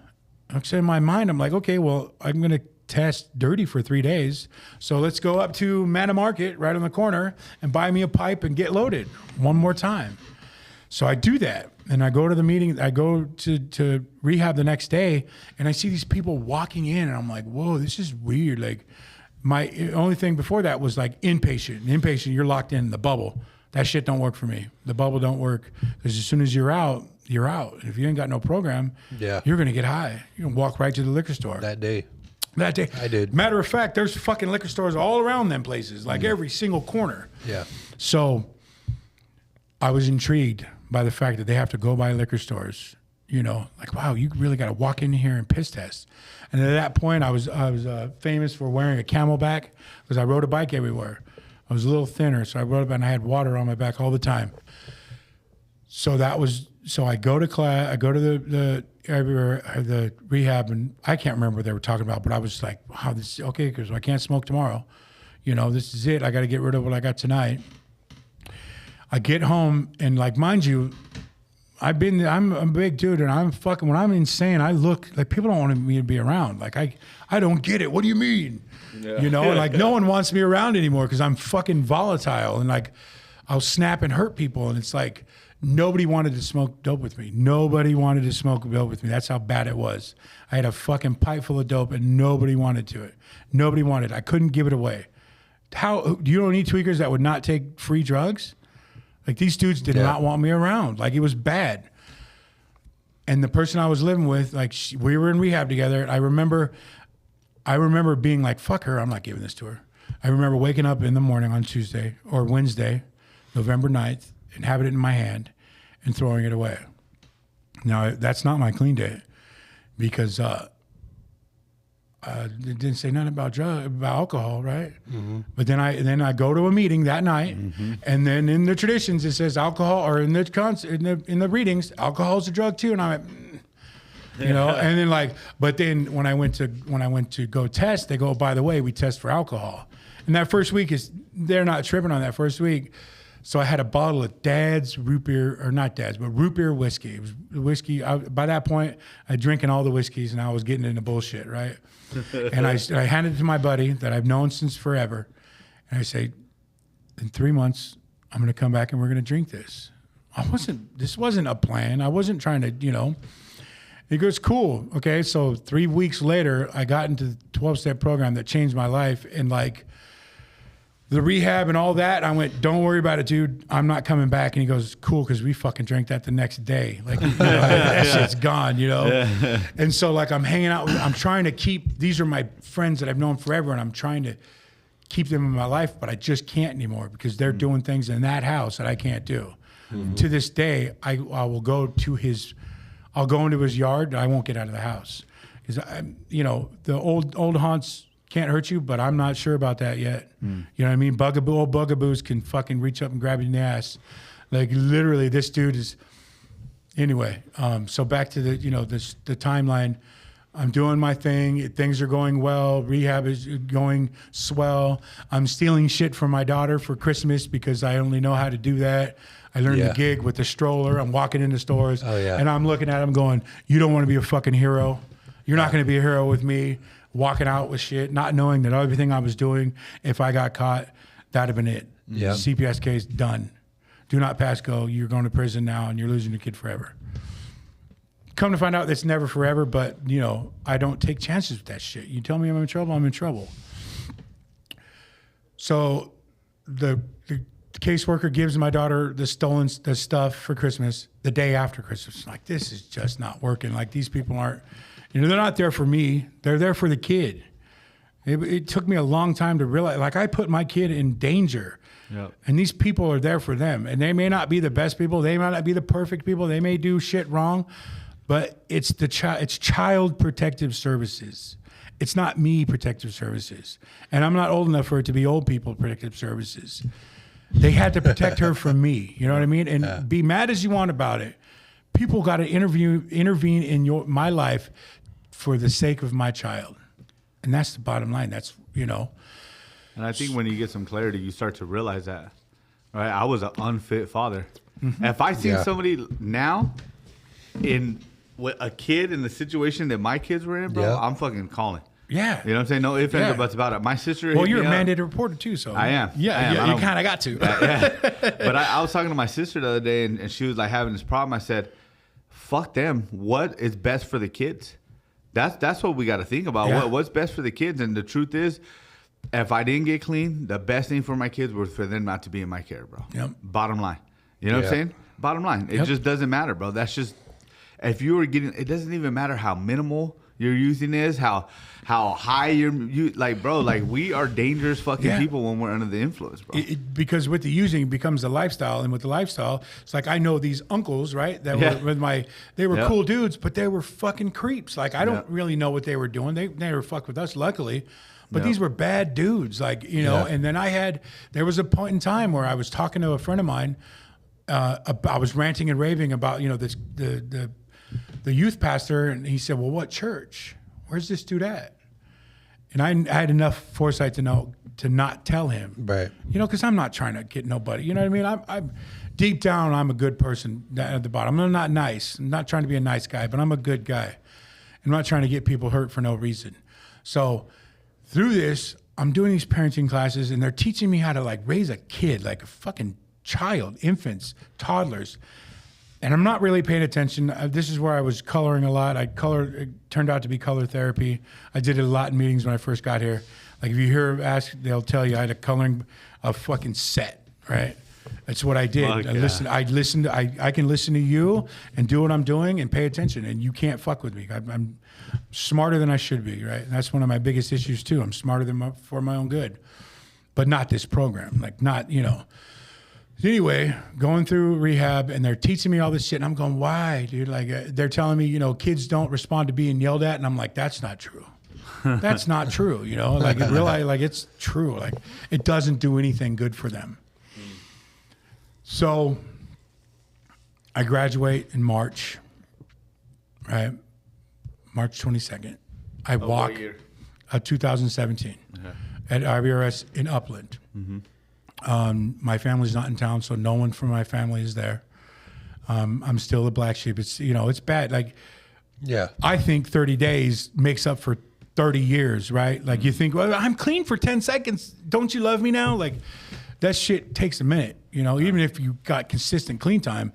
I'm saying in my mind, I'm like, okay, well, I'm going to test dirty for 3 days. So let's go up to Manna Market right on the corner and buy me a pipe and get loaded one more time. So I do that. And I go to the meeting, I go to rehab the next day, and I see these people walking in, and I'm like, whoa, this is weird. Like, my only thing before that was like inpatient. Inpatient, you're locked in the bubble. That shit don't work for me. The bubble don't work, because as soon as you're out, you're out. If you ain't got no program, you're going to get high. You're going to walk right to the liquor store. That day. I did. Matter of fact, there's fucking liquor stores all around them places, like every single corner. Yeah. So I was intrigued by the fact that they have to go by liquor stores, you know, like, wow, you really got to walk in here and piss test. And at that point, I was famous for wearing a Camelback because I rode a bike everywhere. I was a little thinner, so I rode a bike and I had water on my back all the time. So I go to class, I go to the rehab, and I can't remember what they were talking about, but I was like, wow, this is okay, because I can't smoke tomorrow. You know, this is it. I got to get rid of what I got tonight. I get home, and like, mind you, I'm a big dude, and I'm fucking, when I'm insane, I look like people don't want me to be around. Like, I don't get it. What do you mean? Yeah. You know, like, no one wants me around anymore because I'm fucking volatile, and like, I'll snap and hurt people. And it's like, nobody wanted to smoke dope with me. Nobody wanted to smoke dope with me. That's how bad it was. I had a fucking pipe full of dope, and nobody wanted to it. Nobody wanted it. I couldn't give it away. How, you don't need tweakers that would not take free drugs? Like, these dudes did not want me around. Like, it was bad. And the person I was living with, like, we were in rehab together. I remember being like, fuck her, I'm not giving this to her. I remember waking up in the morning on Tuesday or Wednesday, November 9th, and having it in my hand and throwing it away. Now, that's not my clean day, because it didn't say nothing about alcohol, right? Mm-hmm. But then I go to a meeting that night, and then in the traditions it says alcohol, or in the readings, alcohol's a drug too, and I'm like, you know, and then like, but then when I went to go test, they go, oh, by the way, we test for alcohol, and that first week they're not tripping on that first week. So I had a bottle of Dad's root beer, or not Dad's, but root beer whiskey. It was whiskey. By that point, I was drinking all the whiskeys, and I was getting into bullshit, right? And I handed it to my buddy that I've known since forever. And I say, in 3 months, I'm going to come back and we're going to drink this. This wasn't a plan. I wasn't trying to, you know. He goes, cool. Okay. So 3 weeks later, I got into the 12-step program that changed my life. And like, the rehab and all that, I went, don't worry about it, dude. I'm not coming back. And he goes, cool, because we fucking drank that the next day. Like, you know, that shit's gone, you know? Yeah. And so, like, I'm hanging out. I'm trying to keep, these are my friends that I've known forever, and I'm trying to keep them in my life, but I just can't anymore because they're doing things in that house that I can't do. Mm-hmm. To this day, I will go to I'll go into his yard, and I won't get out of the house. Because, you know, the old haunts can't hurt you, but I'm not sure about that yet. You know what I mean? Old bugaboos can fucking reach up and grab you in the ass. Like, literally, this dude is. Anyway, so back to the timeline. I'm doing my thing. Things are going well. Rehab is going swell. I'm stealing shit from my daughter for Christmas because I only know how to do that. I learned the gig with the stroller. I'm walking into stores, and I'm looking at him going, "You don't want to be a fucking hero. You're not going to be a hero with me." Walking out with shit, not knowing that everything I was doing, if I got caught, That'd have been it. Yeah. CPS case done. Do not pass go. You're going to prison now, and you're losing your kid forever. Come to find out, that's never forever. But you know, I don't take chances with that shit. You tell me I'm in trouble, I'm in trouble. So the caseworker gives my daughter the stuff for Christmas the day after Christmas. Like, this is just not working. Like, these people aren't, you know, they're not there for me. They're there for the kid. It took me a long time to realize, like, I put my kid in danger. Yep. And these people are there for them. And they may not be the best people. They might not be the perfect people. They may do shit wrong. But it's it's Child Protective Services. It's not me protective services. And I'm not old enough for it to be old people protective services. They had to protect her from me. You know what I mean? And be mad as you want about it. People got to intervene in my life for the sake of my child. And that's the bottom line. That's, you know. And I think when you get some clarity, you start to realize that, right? I was an unfit father. Mm-hmm. If I see somebody now with a kid in the situation that my kids were in, bro, I'm fucking calling. Yeah. You know what I'm saying? No ifs, ands, or buts about it. My sister. Well, you're a mandated reporter too, so. I am. Yeah, you kind of got to. But I was talking to my sister the other day, and she was like having this problem. I said, fuck them. What is best for the kids? That's what we got to think about. Yeah. What's best for the kids? And the truth is, if I didn't get clean, the best thing for my kids was for them not to be in my care, bro. Yep. Bottom line. You know what I'm saying? Bottom line. It just doesn't matter, bro. That's just, if you were getting, it doesn't even matter how minimal your using is, how high you like, bro, like, we are dangerous fucking people when we're under the influence, bro. Because with the using, it becomes a lifestyle, and with the lifestyle, it's like, I know these uncles, right, that were with they were cool dudes, but they were fucking creeps. Like, I don't really know what they were doing. They never fucked with us, luckily, but these were bad dudes, like, you know. And then there was a point in time where I was talking to a friend of mine. I was ranting and raving about, you know, the youth pastor, and he said, well, what church? Where's this dude at? And I had enough foresight to know to not tell him. Right. You know, because I'm not trying to get nobody. You know what I mean? I'm deep down, I'm a good person at the bottom. I'm not nice. I'm not trying to be a nice guy, but I'm a good guy. I'm not trying to get people hurt for no reason. So through this, I'm doing these parenting classes, and they're teaching me how to, like, raise a kid, like a fucking child, infants, toddlers. And I'm not really paying attention. This is where I was coloring a lot. It turned out to be color therapy. I did it a lot in meetings when I first got here. Like, if you hear ask, they'll tell you I had a fucking set, right? That's what I did. I listened. I can listen to you and do what I'm doing and pay attention, and you can't fuck with me. I'm smarter than I should be, right? And that's one of my biggest issues too. I'm smarter than for my own good, but not this program. Like, not, you know. Anyway, going through rehab, and they're teaching me all this shit, and I'm going, why, dude? Like, they're telling me, you know, kids don't respond to being yelled at, and I'm like, that's not true. That's not true, you know? Like, it's true. Like, it doesn't do anything good for them. So I graduate in March, right? March 22nd. I walk 2017 at IBRS in Upland. Mm-hmm. My family's not in town, so no one from my family is there. I'm still the black sheep. It's, you know, it's bad. Like, I think 30 days makes up for 30 years, right? Like, you think, well, I'm clean for 10 seconds. Don't you love me now? Like, that shit takes a minute, you know, even if you got consistent clean time.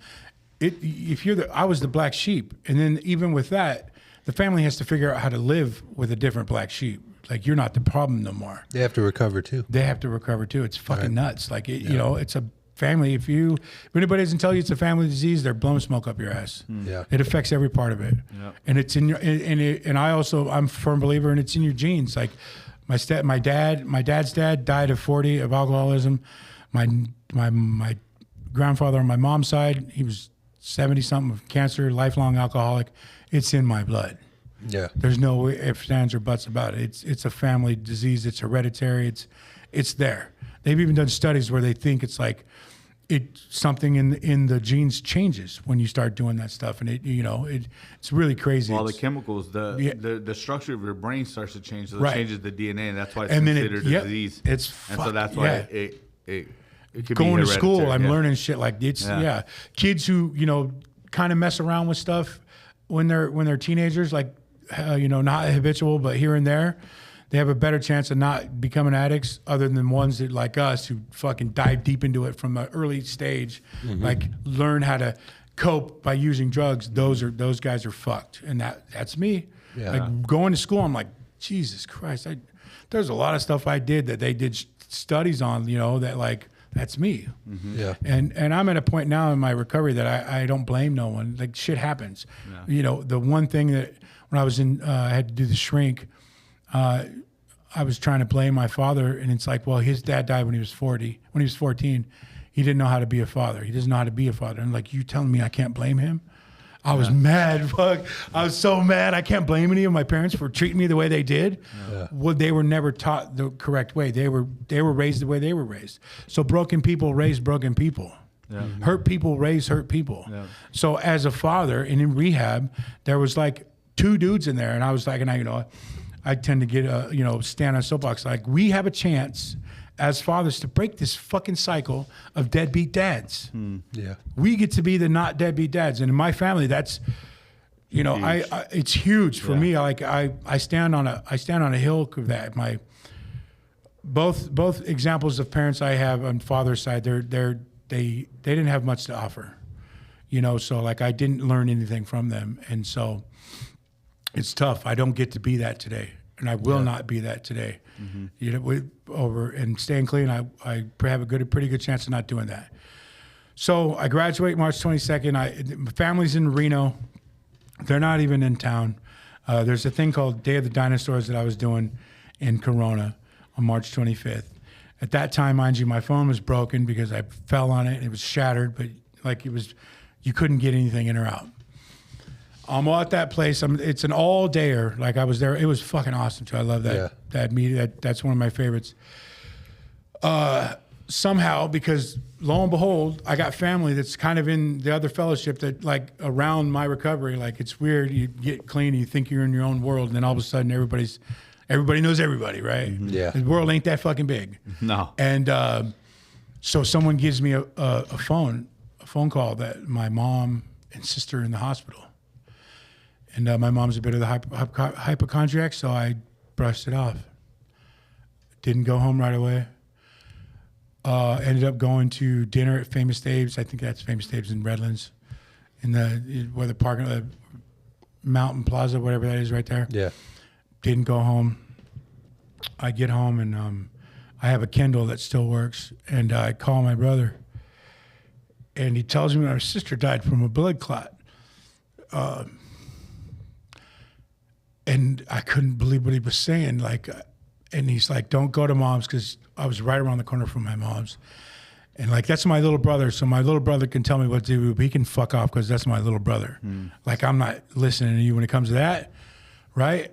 I was the black sheep. And then even with that, the family has to figure out how to live with a different black sheep. Like, you're not the problem no more. They have to recover too. It's fucking nuts. Like, you know, it's a family. If anybody doesn't tell you it's a family disease, they're blowing smoke up your ass. Yeah. It affects every part of it. Yeah. And it's in your, and I'm a firm believer, and it's in your genes. Like, my dad's dad died of 40 of alcoholism. My grandfather on my mom's side, he was 70 something of cancer, lifelong alcoholic. It's in my blood. Yeah, there's no ifs, ands, or buts about it. It's a family disease. It's hereditary. It's there. They've even done studies where they think it's like something in the genes changes when you start doing that stuff, and it's really crazy. Well, the chemicals, the structure of your brain starts to change, so it changes the DNA, and that's why it's considered a disease. So that's why it could going be to school. I'm learning shit like kids who kind of mess around with stuff when they're teenagers, like. Not habitual, but here and there, they have a better chance of not becoming addicts, other than ones that like us who fucking dive deep into it from an early stage, like learn how to cope by using drugs. Those guys are fucked, and that's me. Yeah. Like going to school, I'm like, Jesus Christ, there's a lot of stuff I did that they did studies on, you know, that like that's me. Yeah. And I'm at a point now in my recovery that I don't blame no one. Like shit happens. Yeah. You know, the one thing that when I was I had to do the shrink, I was trying to blame my father, and it's like, well, his dad died when he was 14. He didn't know how to be a father. He doesn't know how to be a father. And like, you telling me I can't blame him? I was mad. Fuck. I was so mad. I can't blame any of my parents for treating me the way they did. Yeah. Well, they were never taught the correct way. They were raised the way they were raised. So broken people raise broken people. Yeah. Hurt people raise hurt people. Yeah. So as a father and in rehab, there was like 2 dudes in there, and I was like, and I tend to get stand on a soapbox. Like, we have a chance as fathers to break this fucking cycle of deadbeat dads. Yeah, we get to be the not deadbeat dads, and in my family, that's, you know, it's huge for me. Like I stand on a hill of that. My both examples of parents I have on father's side, they didn't have much to offer, you know. So like I didn't learn anything from them, and so it's tough. I don't get to be that today, and I will not be that today. You know, over and staying clean, I have a pretty good chance of not doing that. So I graduate March 22nd. My family's in Reno. They're not even in town. There's a thing called Day of the Dinosaurs that I was doing in Corona on March 25th. At that time, mind you, my phone was broken because I fell on it. It was shattered, but like you couldn't get anything in or out. I'm at that place. It's an all-dayer. Like I was there. It was fucking awesome too. I love that that meeting. That's one of my favorites. Somehow, because lo and behold, I got family that's kind of in the other fellowship that like around my recovery. Like it's weird. You get clean, and you think you're in your own world, and then all of a sudden everybody knows everybody, right? Yeah. The world ain't that fucking big. No. And so someone gives me a phone call that my mom and sister are in the hospital. And my mom's a bit of the hypochondriac, so I brushed it off. Didn't go home right away. Ended up going to dinner at Famous Dave's. I think that's Famous Dave's in Redlands, where the parking lot, Mountain Plaza, whatever that is, right there. Yeah. Didn't go home. I get home and I have a Kindle that still works, and I call my brother, and he tells me our sister died from a blood clot. And I couldn't believe what he was saying. Like, and he's like, "Don't go to mom's," because I was right around the corner from my mom's. And like, that's my little brother. So my little brother can tell me what to do, but he can fuck off because that's my little brother. Like, I'm not listening to you when it comes to that, right?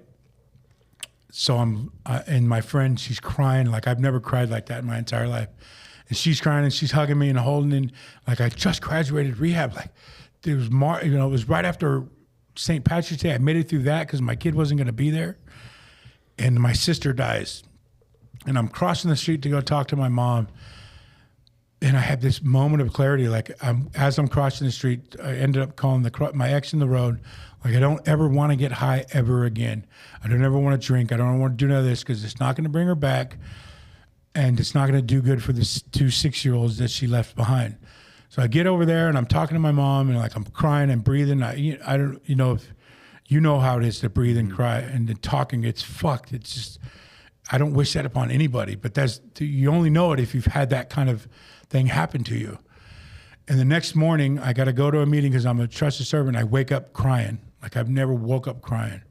So and my friend, she's crying. Like, I've never cried like that in my entire life. And she's crying and she's hugging me and holding in. Like, I just graduated rehab. Like, it was it was right after St. Patrick's Day. I made it through that because my kid wasn't going to be there. And my sister dies. And I'm crossing the street to go talk to my mom. And I had this moment of clarity. Like, as I'm crossing the street, I ended up calling my ex in the road. Like, I don't ever want to get high ever again. I don't ever want to drink. I don't want to do none of this because it's not going to bring her back. And it's not going to do good for the 2 6-year-olds that she left behind. So I get over there and I'm talking to my mom and like I'm crying and breathing. I don't, you know, if you know how it is to breathe and cry and then talking, it's fucked. It's just, I don't wish that upon anybody, but you only know it if you've had that kind of thing happen to you. And the next morning I got to go to a meeting because I'm a trusted servant. I wake up crying. Like I've never woke up crying.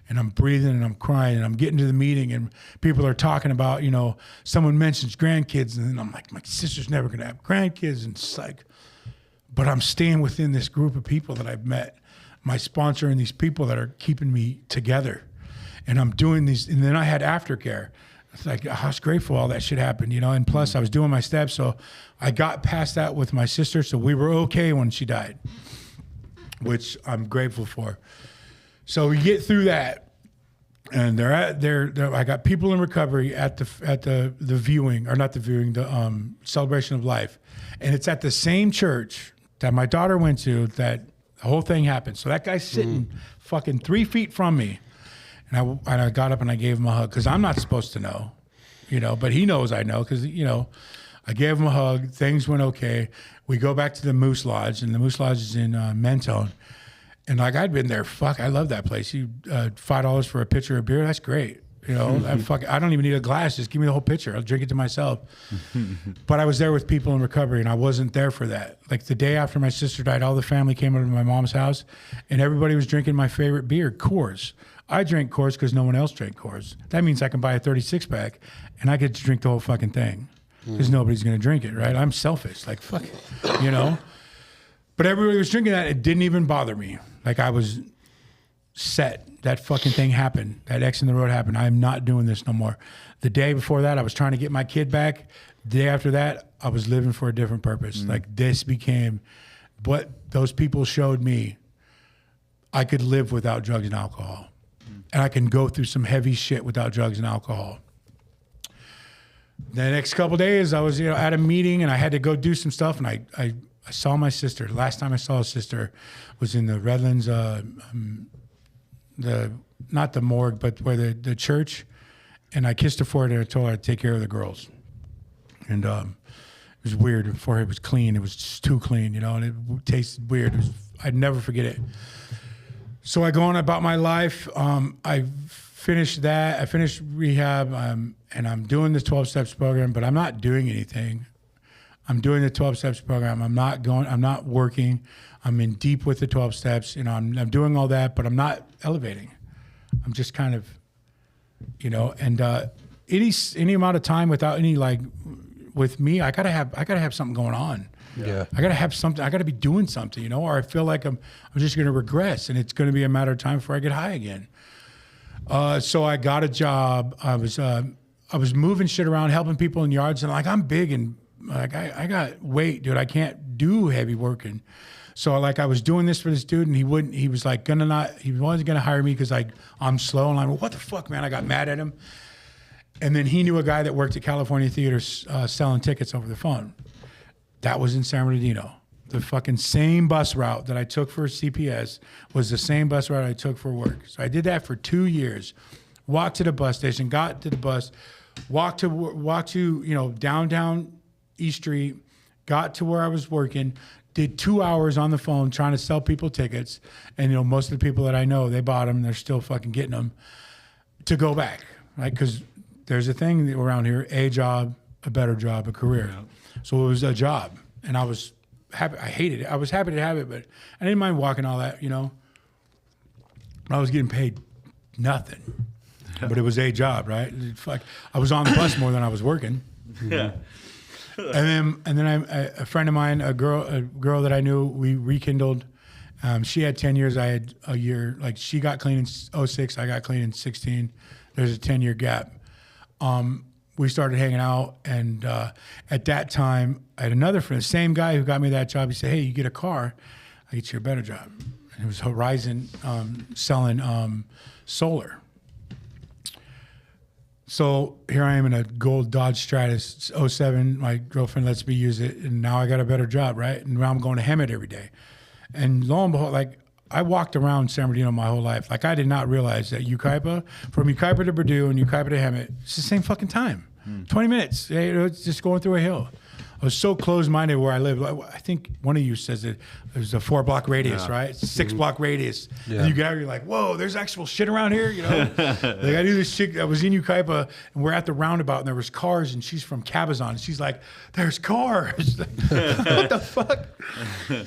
And I'm breathing and I'm crying and I'm getting to the meeting and people are talking about, you know, someone mentions grandkids and then I'm like, my sister's never going to have grandkids. And it's like, but I'm staying within this group of people that I've met, my sponsor and these people that are keeping me together. And I'm doing these, and then I had aftercare. It's like, I was grateful all that shit happened, you know, and plus I was doing my steps. So I got past that with my sister. So we were okay when she died, which I'm grateful for. So we get through that, and I got people in recovery at the viewing, or not the viewing, the celebration of life, and it's at the same church that my daughter went to that the whole thing happened. So that guy's sitting fucking 3 feet from me, And I got up and I gave him a hug because I'm not supposed to know, but he knows I know because, I gave him a hug. Things went okay. We go back to the Moose Lodge, and the Moose Lodge is in Mentone. And like I'd been there, I love that place. You $5 for a pitcher of beer, that's great. I don't even need a glass. Just give me the whole pitcher. I'll drink it to myself. But I was there with people in recovery, and I wasn't there for that. Like the day after my sister died, all the family came over to my mom's house, and everybody was drinking my favorite beer, Coors. I drank Coors because no one else drank Coors. That means I can buy a 36-pack, and I get to drink the whole fucking thing because nobody's going to drink it, right? I'm selfish. Like, fuck it, But everybody was drinking that. It didn't even bother me. Like I was set. That fucking thing happened. That X in the road happened. I am not doing this no more. The day before that, I was trying to get my kid back. The day after that, I was living for a different purpose. Like this became what those people showed me. I could live without drugs and alcohol. And I can go through some heavy shit without drugs and alcohol. The next couple of days, I was at a meeting and I had to go do some stuff. And I saw my sister. The last time I saw a sister was in the Redlands, not the morgue, but where the church, and I kissed her forehead and I told her I'd take care of the girls. And it was weird. Her forehead was clean. It was just too clean, and it tasted weird. I'd never forget it. So I go on about my life. I finished that. I finished rehab, and I'm doing the 12 Steps program, but I'm not doing anything. I'm doing the 12 Steps program. I'm not working. I'm in deep with the 12 Steps. I'm doing all that, but I'm not elevating. I'm just kind of, and any amount of time without any with me, I gotta have something going on. Yeah. I gotta have something. I gotta be doing something, or I feel like I'm just gonna regress, and it's gonna be a matter of time before I get high again. So I got a job. I was moving shit around, helping people in yards, and I'm big and I got weight, dude. I can't do heavy working. So I was doing this for this dude, and he wasn't gonna hire me because I'm slow, and I'm like, what the fuck, man? I got mad at him. And then he knew a guy that worked at California Theaters selling tickets over the phone. That was in San Bernardino. The fucking same bus route that I took for CPS was the same bus route I took for work. So I did that for 2 years. Walked to the bus station, got to the bus, walked to downtown East Street, got to where I was working, did 2 hours on the phone trying to sell people tickets. And, most of the people that I know, they bought them. They're still fucking getting them to go back, right? Because there's a thing around here, a job, a better job, a career. So it was a job. And I was happy. I hated it. I was happy to have it, but I didn't mind walking all that, I was getting paid nothing. But it was a job, right? I was on the bus more than I was working. Yeah. And then a friend of mine, a girl that I knew, we rekindled. She had 10 years. I had a year. She got clean in 06. I got clean in 16. There's a 10-year gap. We started hanging out, and at that time, I had another friend, the same guy who got me that job. He said, "Hey, you get a car, I get you a better job." And it was Horizon selling solar. So here I am in a gold Dodge Stratus 07. My girlfriend lets me use it, and now I got a better job, right? And now I'm going to Hemet every day. And lo and behold, I walked around San Bernardino my whole life. I did not realize that from Yucaipa to Purdue and Yucaipa to Hemet, it's the same fucking time. 20 minutes. It's just going through a hill. I was so closed-minded where I live. I think one of you says it. There's a 4-block radius, right? 6-block radius. Yeah. And you're like, whoa, there's actual shit around here, I knew this chick. I was in Yucaipa, and we're at the roundabout, and there was cars, and she's from Cabazon, and she's like, there's cars. What the fuck?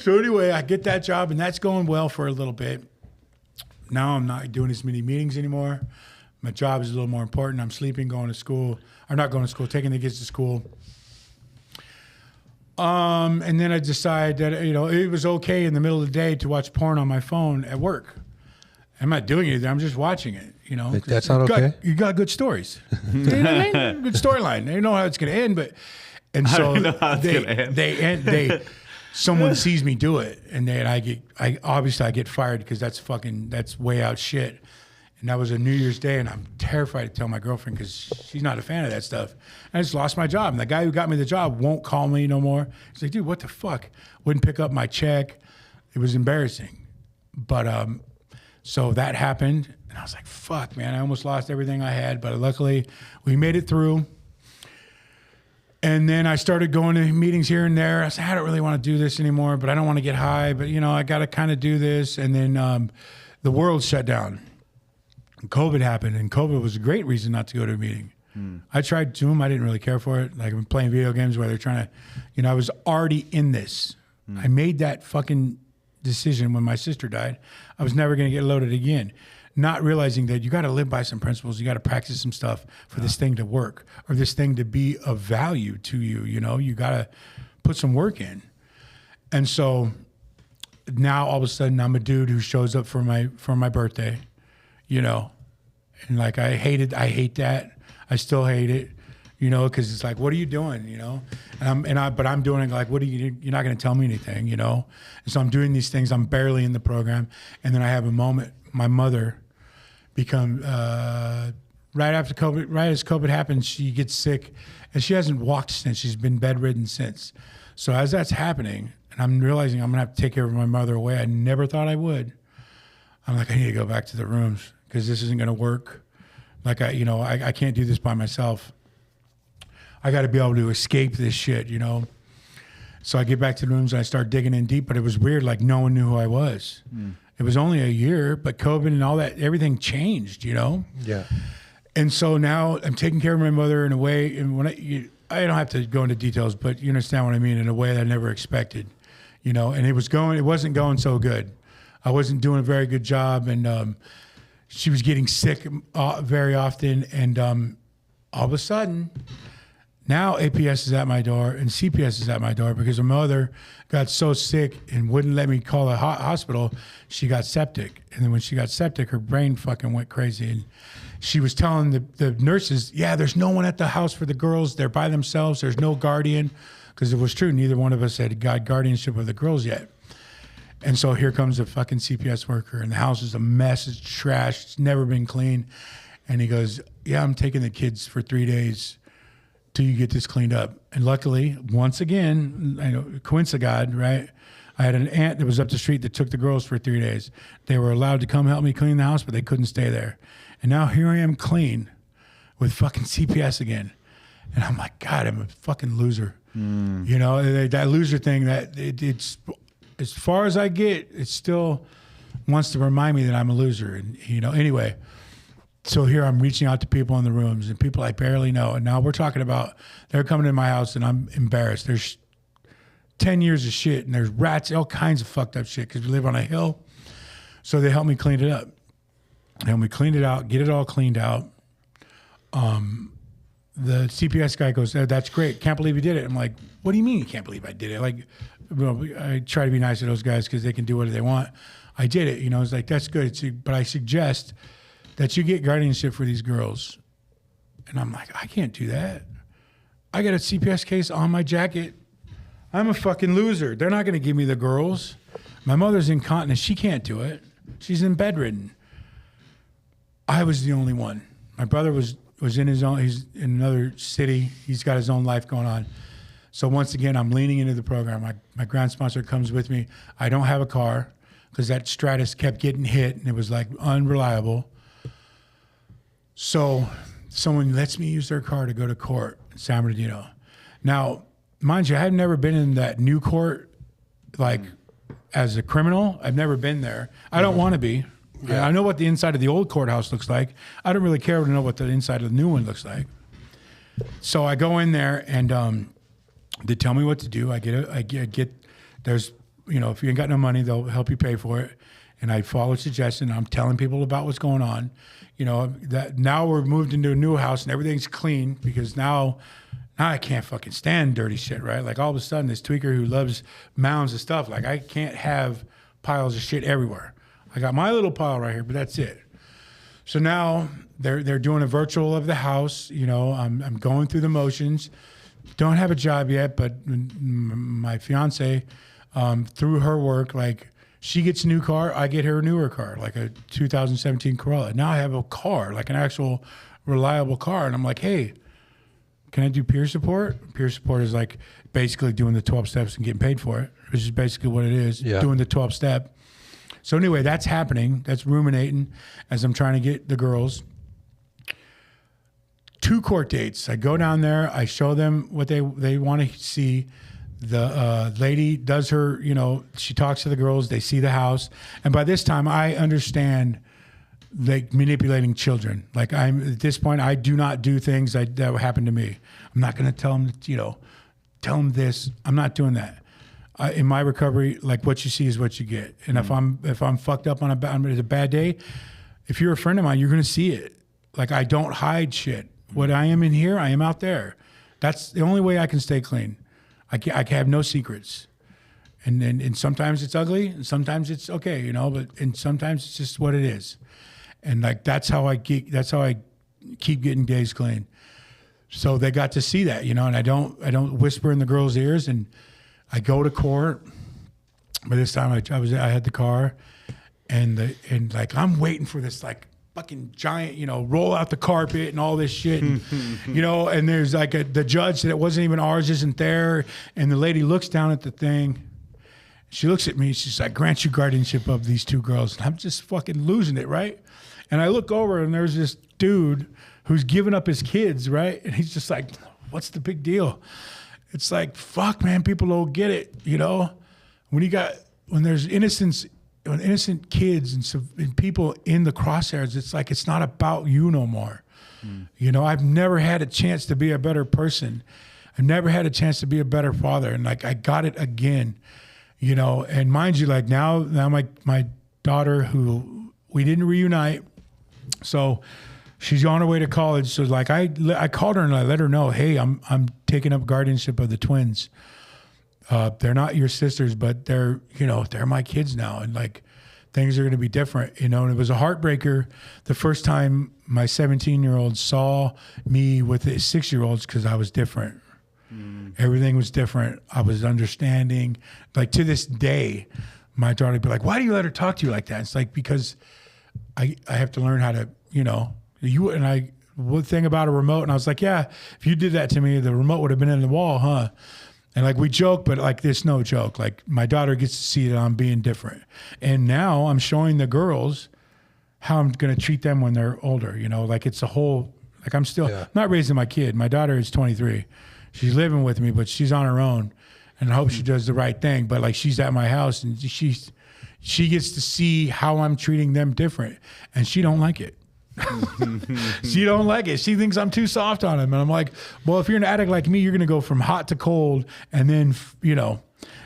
So anyway, I get that job, and that's going well for a little bit. Now I'm not doing as many meetings anymore. My job is a little more important. I'm sleeping, going to school, or not going to school, taking the kids to school. And then I decided that, it was okay in the middle of the day to watch porn on my phone at work. I'm not doing anything. I'm just watching it, That's not okay? You got good stories. You know what I mean? Good storyline. They know how it's going to end, and so someone sees me do it, and then I get fired because that's way out shit. And that was a New Year's Day, and I'm terrified to tell my girlfriend because she's not a fan of that stuff. I just lost my job. And the guy who got me the job won't call me no more. He's like, dude, what the fuck? Wouldn't pick up my check. It was embarrassing. But So that happened, and I was like, fuck, man, I almost lost everything I had, but luckily we made it through. And then I started going to meetings here and there. I said, I don't really want to do this anymore, but I don't want to get high, but I got to kind of do this. And then the world shut down. COVID happened, and COVID was a great reason not to go to a meeting. I tried Zoom. I didn't really care for it. Like I'm playing video games where they're trying to, I was already in this. I made that fucking decision when my sister died. I was never going to get loaded again. Not realizing that you got to live by some principles. You got to practice some stuff for this thing to work or this thing to be of value to you. You got to put some work in. And so now all of a sudden I'm a dude who shows up for my birthday, and like I hate that. I still hate it, because it's like, what are you doing, but I'm doing it like, you're not going to tell me anything, And so I'm doing these things. I'm barely in the program. And then I have a moment, my mother right as COVID happened, she gets sick and she hasn't walked since. She's been bedridden since. So as that's happening, and I'm realizing I'm going to have to take care of my mother away, I never thought I would. I'm like, I need to go back to the rooms because this isn't going to work. Like I can't do this by myself. I got to be able to escape this shit, So I get back to the rooms and I start digging in deep, but it was weird. Like no one knew who I was. It was only a year, but COVID and all that, everything changed, Yeah. And so now I'm taking care of my mother in a way, and when I don't have to go into details, but you understand what I mean, in a way that I never expected, and it wasn't going so good. I wasn't doing a very good job, and she was getting sick very often, and all of a sudden, now APS is at my door and CPS is at my door because her mother got so sick and wouldn't let me call a hospital. She got septic, and then when she got septic, her brain fucking went crazy, and she was telling the nurses, yeah, there's no one at the house for the girls. They're by themselves. There's no guardian, because it was true. Neither one of us had got guardianship of the girls yet. And so here comes a fucking CPS worker, and the house is a mess. It's trash. It's never been clean. And he goes, yeah, I'm taking the kids for 3 days till you get this cleaned up. And luckily, once again, I know, coincidence, right? I had an aunt that was up the street that took the girls for 3 days. They were allowed to come help me clean the house, but they couldn't stay there. And now here I am clean with fucking CPS again. And I'm like, God, I'm a fucking loser. That loser thing, it's as far as I get, it still wants to remind me that I'm a loser. And, anyway, so here I'm reaching out to people in the rooms and people I barely know. And now we're talking about, they're coming to my house and I'm embarrassed. There's 10 years of shit and there's rats, all kinds of fucked up shit because we live on a hill. So they help me clean it up. And we cleaned it out, get it all cleaned out. The CPS guy goes, oh, that's great. Can't believe you did it. I'm like, what do you mean you can't believe I did it? Like, I try to be nice to those guys because they can do whatever they want. I did it. It's like, that's good. But I suggest that you get guardianship for these girls. And I'm like, I can't do that. I got a CPS case on my jacket. I'm a fucking loser. They're not going to give me the girls. My mother's incontinent. She can't do it. She's bedridden. I was the only one. My brother was in his own, he's in another city. He's got his own life going on. So once again, I'm leaning into the program. My grant sponsor comes with me. I don't have a car because that Stratus kept getting hit and it was like unreliable. So someone lets me use their car to go to court in San Bernardino. Now, mind you, I had never been in that new court, like as a criminal. I've never been there. I don't want to be. Yeah. I know what the inside of the old courthouse looks like. I don't really care to know what the inside of the new one looks like. So I go in there and they tell me what to do. I get there's, if you ain't got no money, they'll help you pay for it. And I follow suggestions. I'm telling people about what's going on. That now we're moved into a new house and everything's clean because now I can't fucking stand dirty shit, right? Like all of a sudden this tweaker who loves mounds of stuff, like I can't have piles of shit everywhere. I got my little pile right here, but that's it. So now they're doing a virtual of the house. I'm going through the motions. Don't have a job yet, but my fiance, through her work, like she gets a new car, I get her a newer car, like a 2017 Corolla. Now I have a car, like an actual reliable car, and I'm like, hey, can I do peer support? Peer support is like basically doing the 12 steps and getting paid for it, which is basically what it is, doing the 12 step. So anyway, that's happening. That's ruminating as I'm trying to get the girls. 2 court dates. I go down there. I show them what they want to see. The lady does her, she talks to the girls. They see the house. And by this time, I understand like manipulating children. Like I'm at this point, I do not do things that happened to me. I'm not going to tell them, tell them this. I'm not doing that. In my recovery, like what you see is what you get. And if I'm fucked up on a bad day, if you're a friend of mine, you're going to see it. Like I don't hide shit. What I am in here, I am out there. That's the only way I can stay clean. I have no secrets. And sometimes it's ugly, and sometimes it's okay, and sometimes it's just what it is. And like that's how I keep getting days clean. So they got to see that, and I don't whisper in the girls' ears, and I go to court. By this time I had the car, and like I'm waiting for this like fucking giant, roll out the carpet and all this shit. And, and there's like the judge that it wasn't even ours isn't there. And the lady looks down at the thing. She looks at me. She's like, grant you guardianship of these 2 girls. And I'm just fucking losing it, right? And I look over and there's this dude who's giving up his kids, right? And he's just like, what's the big deal? It's like, fuck, man, people don't get it, When there's innocent kids and people in the crosshairs, it's like it's not about you no more. I've never had a chance to be a better person. I've never had a chance to be a better father, and like I got it again. And mind you, like now my daughter, who we didn't reunite, so she's on her way to college. So like I called her and I let her know, hey, I'm taking up guardianship of the twins. They're not your sisters, but they're my kids now. And like, things are going to be different, and it was a heartbreaker the first time my 17-year-old saw me with his 6-year-olds because I was different. Everything was different. I was understanding. Like to this day, my daughter would be like, why do you let her talk to you like that? It's like, because I have to learn how to, one thing about a remote. And I was like, yeah, if you did that to me, the remote would have been in the wall, huh? And like we joke, but like there's no joke. Like my daughter gets to see that I'm being different. And now I'm showing the girls how I'm going to treat them when they're older. Like it's a whole, like I'm still not raising my kid. My daughter is 23. She's living with me, but she's on her own. And I hope she does the right thing. But like she's at my house and she gets to see how I'm treating them different. And she don't like it. She don't like it. She thinks I'm too soft on him. And I'm like, well, if you're an addict like me, you're going to go from hot to cold. And then,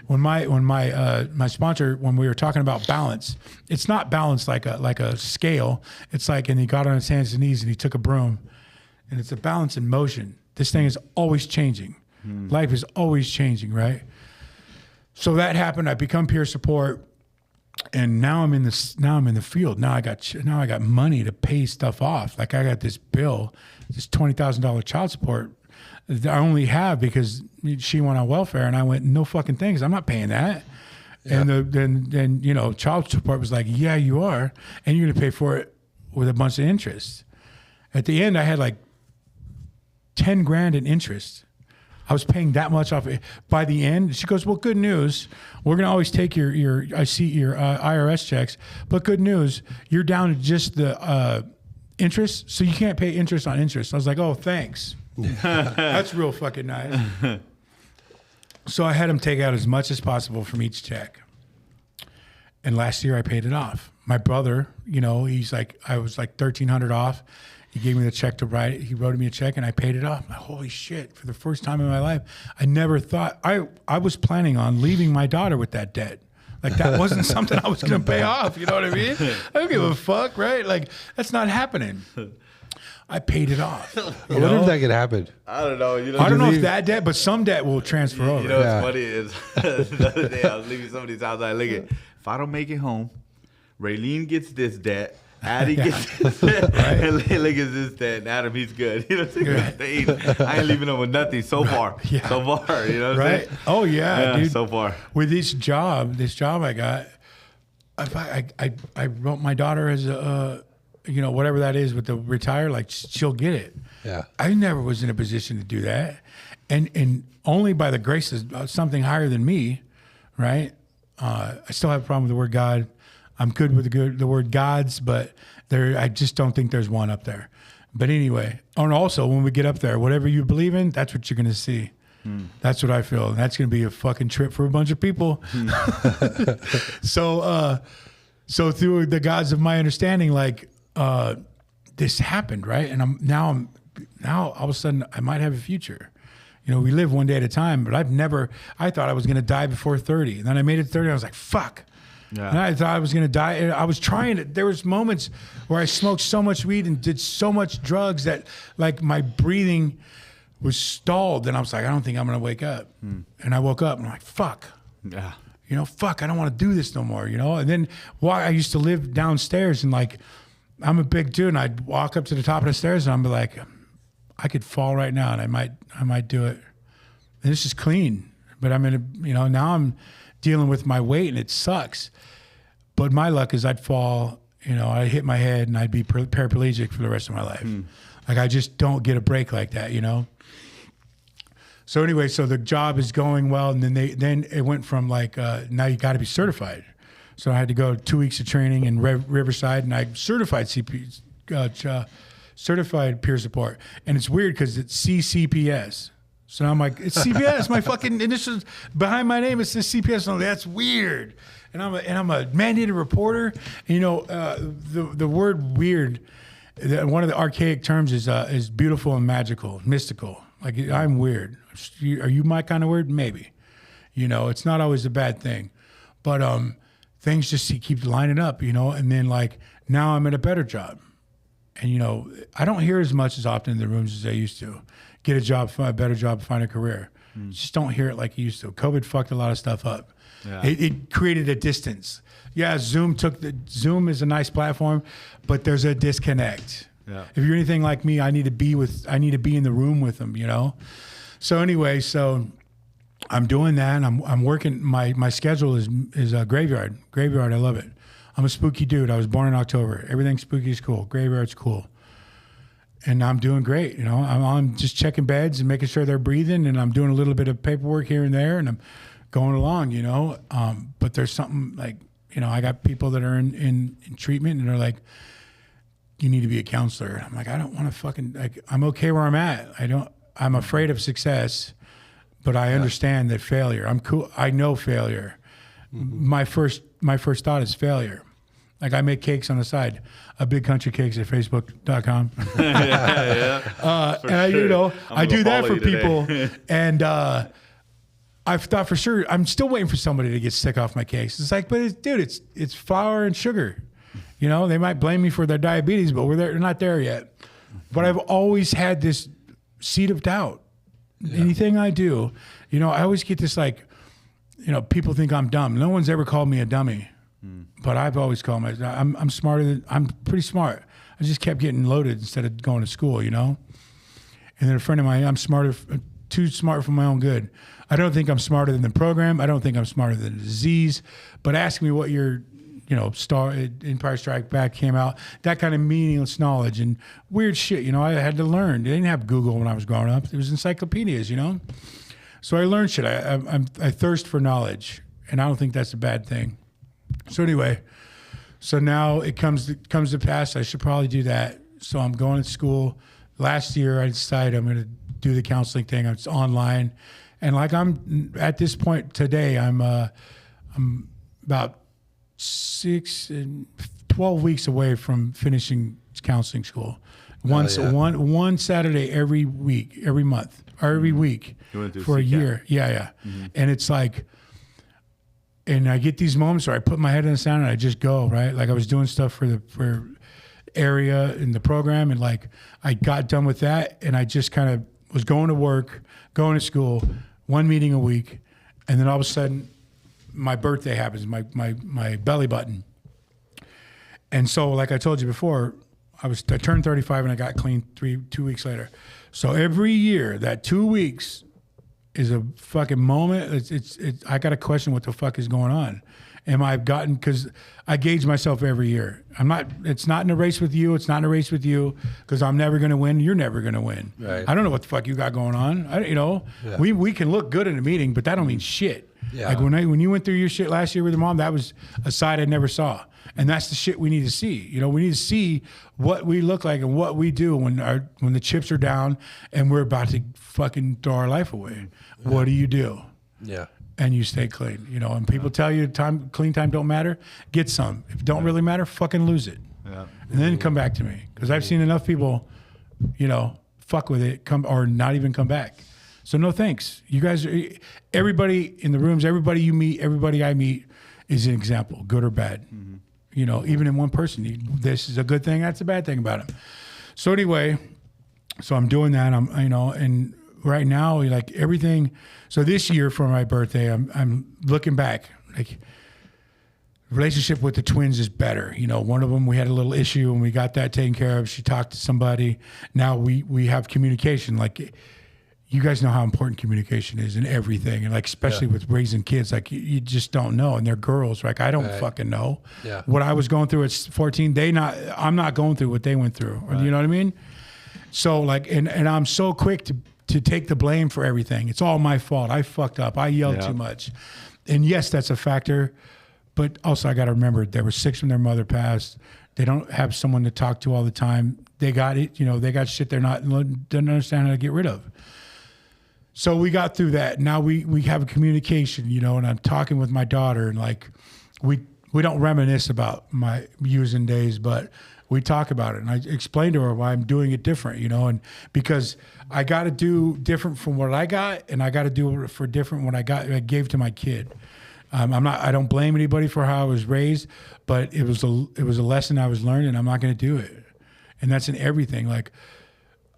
when my sponsor, when we were talking about balance, it's not balance like a scale. It's like, and he got on his hands and knees and he took a broom, and it's a balance in motion. This thing is always changing. Life is always changing, right? So that happened. I become peer support. And now I'm in the field. Now I got money to pay stuff off. Like I got this bill, this $20,000 child support that I only have because she went on welfare, and I went, no fucking things. I'm not paying that. Yeah. And then child support was like, yeah, you are, and you're gonna pay for it with a bunch of interest. At the end, I had like 10 grand in interest. I was paying that much off. By the end, she goes, well, good news. We're going to always take your IRS checks, but good news, you're down to just the interest, so you can't pay interest on interest. I was like, oh, thanks. That's real fucking nice. So I had him take out as much as possible from each check. And last year I paid it off. My brother, he's like, I was like $1,300 off. He gave me the check to write. He wrote me a check and I paid it off. Holy shit. For the first time in my life, I never thought, I was planning on leaving my daughter with that debt. Like that wasn't something I was going to pay off. You know what I mean? I don't give a fuck, right? Like that's not happening. I paid it off. I wonder if that could happen. I don't know. I don't know if that debt, but some debt will transfer over. You know what's funny is the other day I was leaving somebody's house. I look at, if I don't make it home, Raylene gets this debt. Addie gets this debt, and Layla gets this debt, and Adam, he's good. You know what I'm saying? I ain't leaving him with nothing so far. Yeah. So far, you know what I'm saying? Oh, yeah, dude. So far. With this job I got, I wrote my daughter as a, whatever that is with the retire, like she'll get it. Yeah. I never was in a position to do that. And only by the grace of something higher than me, right? I still have a problem with the word God. I'm good with the word gods, but I just don't think there's one up there. But anyway, and also when we get up there, whatever you believe in, that's what you're going to see. That's what I feel. And that's going to be a fucking trip for a bunch of people. So through the gods of my understanding, like, this happened, right? And now all of a sudden I might have a future. You know, we live one day at a time, but I thought I was going to die before 30. And then I made it 30. I was like, fuck. Yeah. And I thought I was going to die. And I was trying to, there was moments where I smoked so much weed and did so much drugs that like my breathing was stalled. And I was like, I don't think I'm going to wake up. And I woke up and I'm like, fuck. Yeah. You know, fuck, I don't want to do this no more, you know? And then I used to live downstairs and like, I'm a big dude and I'd walk up to the top of the stairs and I'd be like, I could fall right now and I might do it. And this is clean, but now I'm dealing with my weight and it sucks. But my luck is I'd fall, you know, I'd hit my head and I'd be paraplegic for the rest of my life. Like I just don't get a break like that, you know? So anyway, so the job is going well, and then it went from like now you got to be certified. So I had to go 2 weeks of training in Riverside, and I certified certified peer support, and it's weird because it's CCPS. So now I'm like, it's CPS. My fucking initials behind my name. It says CPS. And that's weird. And I'm a mandated reporter. And, you know, the word weird, one of the archaic terms is beautiful and magical, mystical. Like I'm weird. Are you my kind of weird? Maybe. You know, it's not always a bad thing, but things just keep lining up. You know, and then like now I'm at a better job, and you know I don't hear as much as often in the rooms as I used to. Get a job, find a better job, find a career. Just don't hear it like you used to. COVID fucked a lot of stuff up. Yeah. It created a distance. Yeah, Zoom is a nice platform, but there's a disconnect. Yeah. If you're anything like me, I need to be in the room with them, you know? So anyway, I'm doing that and I'm working. My schedule is a graveyard. Graveyard, I love it. I'm a spooky dude. I was born in October. Everything spooky is cool. Graveyard's cool. And I'm doing great, you know. I'm just checking beds and making sure they're breathing, and I'm doing a little bit of paperwork here and there, and I'm going along, you know. But there's something like, you know, I got people that are in treatment, and they're like, you need to be a counselor. I'm like, I don't want to fucking, like, I'm okay where I'm at. I'm afraid of success, but I understand that failure. I'm cool. I know failure. Mm-hmm. My first thought is failure. Like I make cakes on the side, Big Country Cakes at Facebook.com. And sure. You know, I do that for people. And I've thought for sure, I'm still waiting for somebody to get sick off my cakes. It's like, but it's flour and sugar. You know, they might blame me for their diabetes, but they're not there yet. But I've always had this seed of doubt. Yeah. Anything I do, you know, I always get this like, you know, people think I'm dumb. No one's ever called me a dummy. But I've always called myself, I'm pretty smart. I just kept getting loaded instead of going to school, you know? And then a friend of mine, I'm too smart for my own good. I don't think I'm smarter than the program. I don't think I'm smarter than the disease. But ask me what your, you know, Empire Strike Back came out, that kind of meaningless knowledge and weird shit, you know, I had to learn. They didn't have Google when I was growing up. There was encyclopedias, you know? So I learned shit. I thirst for knowledge, and I don't think that's a bad thing. So anyway, so now it comes to pass. I should probably do that. So I'm going to school. Last year, I decided I'm going to do the counseling thing. It's online, and like I'm at this point today, I'm about 12 weeks away from finishing counseling school. One Saturday every week, every month, or every week for a year. Yeah. Mm-hmm. And it's like. And I get these moments where I put my head in the sand and I just go, right? Like I was doing stuff for area in the program, and like I got done with that, and I just kind of was going to work, going to school, one meeting a week, and then all of a sudden my birthday happens, my belly button. And so like I told you before, I turned 35 and I got clean 2 weeks later. So every year, that 2 weeks is a fucking moment. I got to question what the fuck is going on. Because I gauge myself every year. It's not in a race with you. It's not in a race with you because I'm never going to win. You're never going to win. Right. I don't know what the fuck you got going on. We can look good in a meeting, but that don't mean shit. Yeah. Like when you went through your shit last year with your mom, that was a side I never saw. And that's the shit we need to see. You know, we need to see what we look like and what we do when the chips are down and we're about to fucking throw our life away. Yeah. What do you do? Yeah. And you stay clean, you know, and people tell you clean time don't matter, get some. If it don't really matter, fucking lose it. Yeah. And then come back to me. Because I've seen enough people, you know, fuck with it, or not even come back. So no thanks. You guys, everybody in the rooms, everybody you meet, everybody I meet is an example, good or bad. Mm-hmm. You know, even in one person, this is a good thing, that's a bad thing about him. So anyway, so I'm doing that. You know, and right now, like everything. So this year for my birthday, I'm looking back, like relationship with the twins is better. You know, one of them, we had a little issue and we got that taken care of. She talked to somebody. Now we have communication. Like, you guys know how important communication is in everything. And like, especially with raising kids, like you just don't know. And they're girls. Like, I don't fucking know what I was going through at 14. I'm not going through what they went through. Right. You know what I mean? So like, and I'm so quick to take the blame for everything. It's all my fault. I fucked up. I yelled too much. And yes, that's a factor. But also I got to remember there were 6 when their mother passed. They don't have someone to talk to all the time. They got it. You know, they got shit they're didn't understand how to get rid of. So we got through that. Now we have a communication, you know, and I'm talking with my daughter, and like we don't reminisce about my using days, but we talk about it. And I explained to her why I'm doing it different, you know, and because I got to do different from what I got, and I got to do it for different what I gave to my kid. I don't blame anybody for how I was raised, but it was a lesson I was learning. I'm not going to do it. And that's in everything. Like,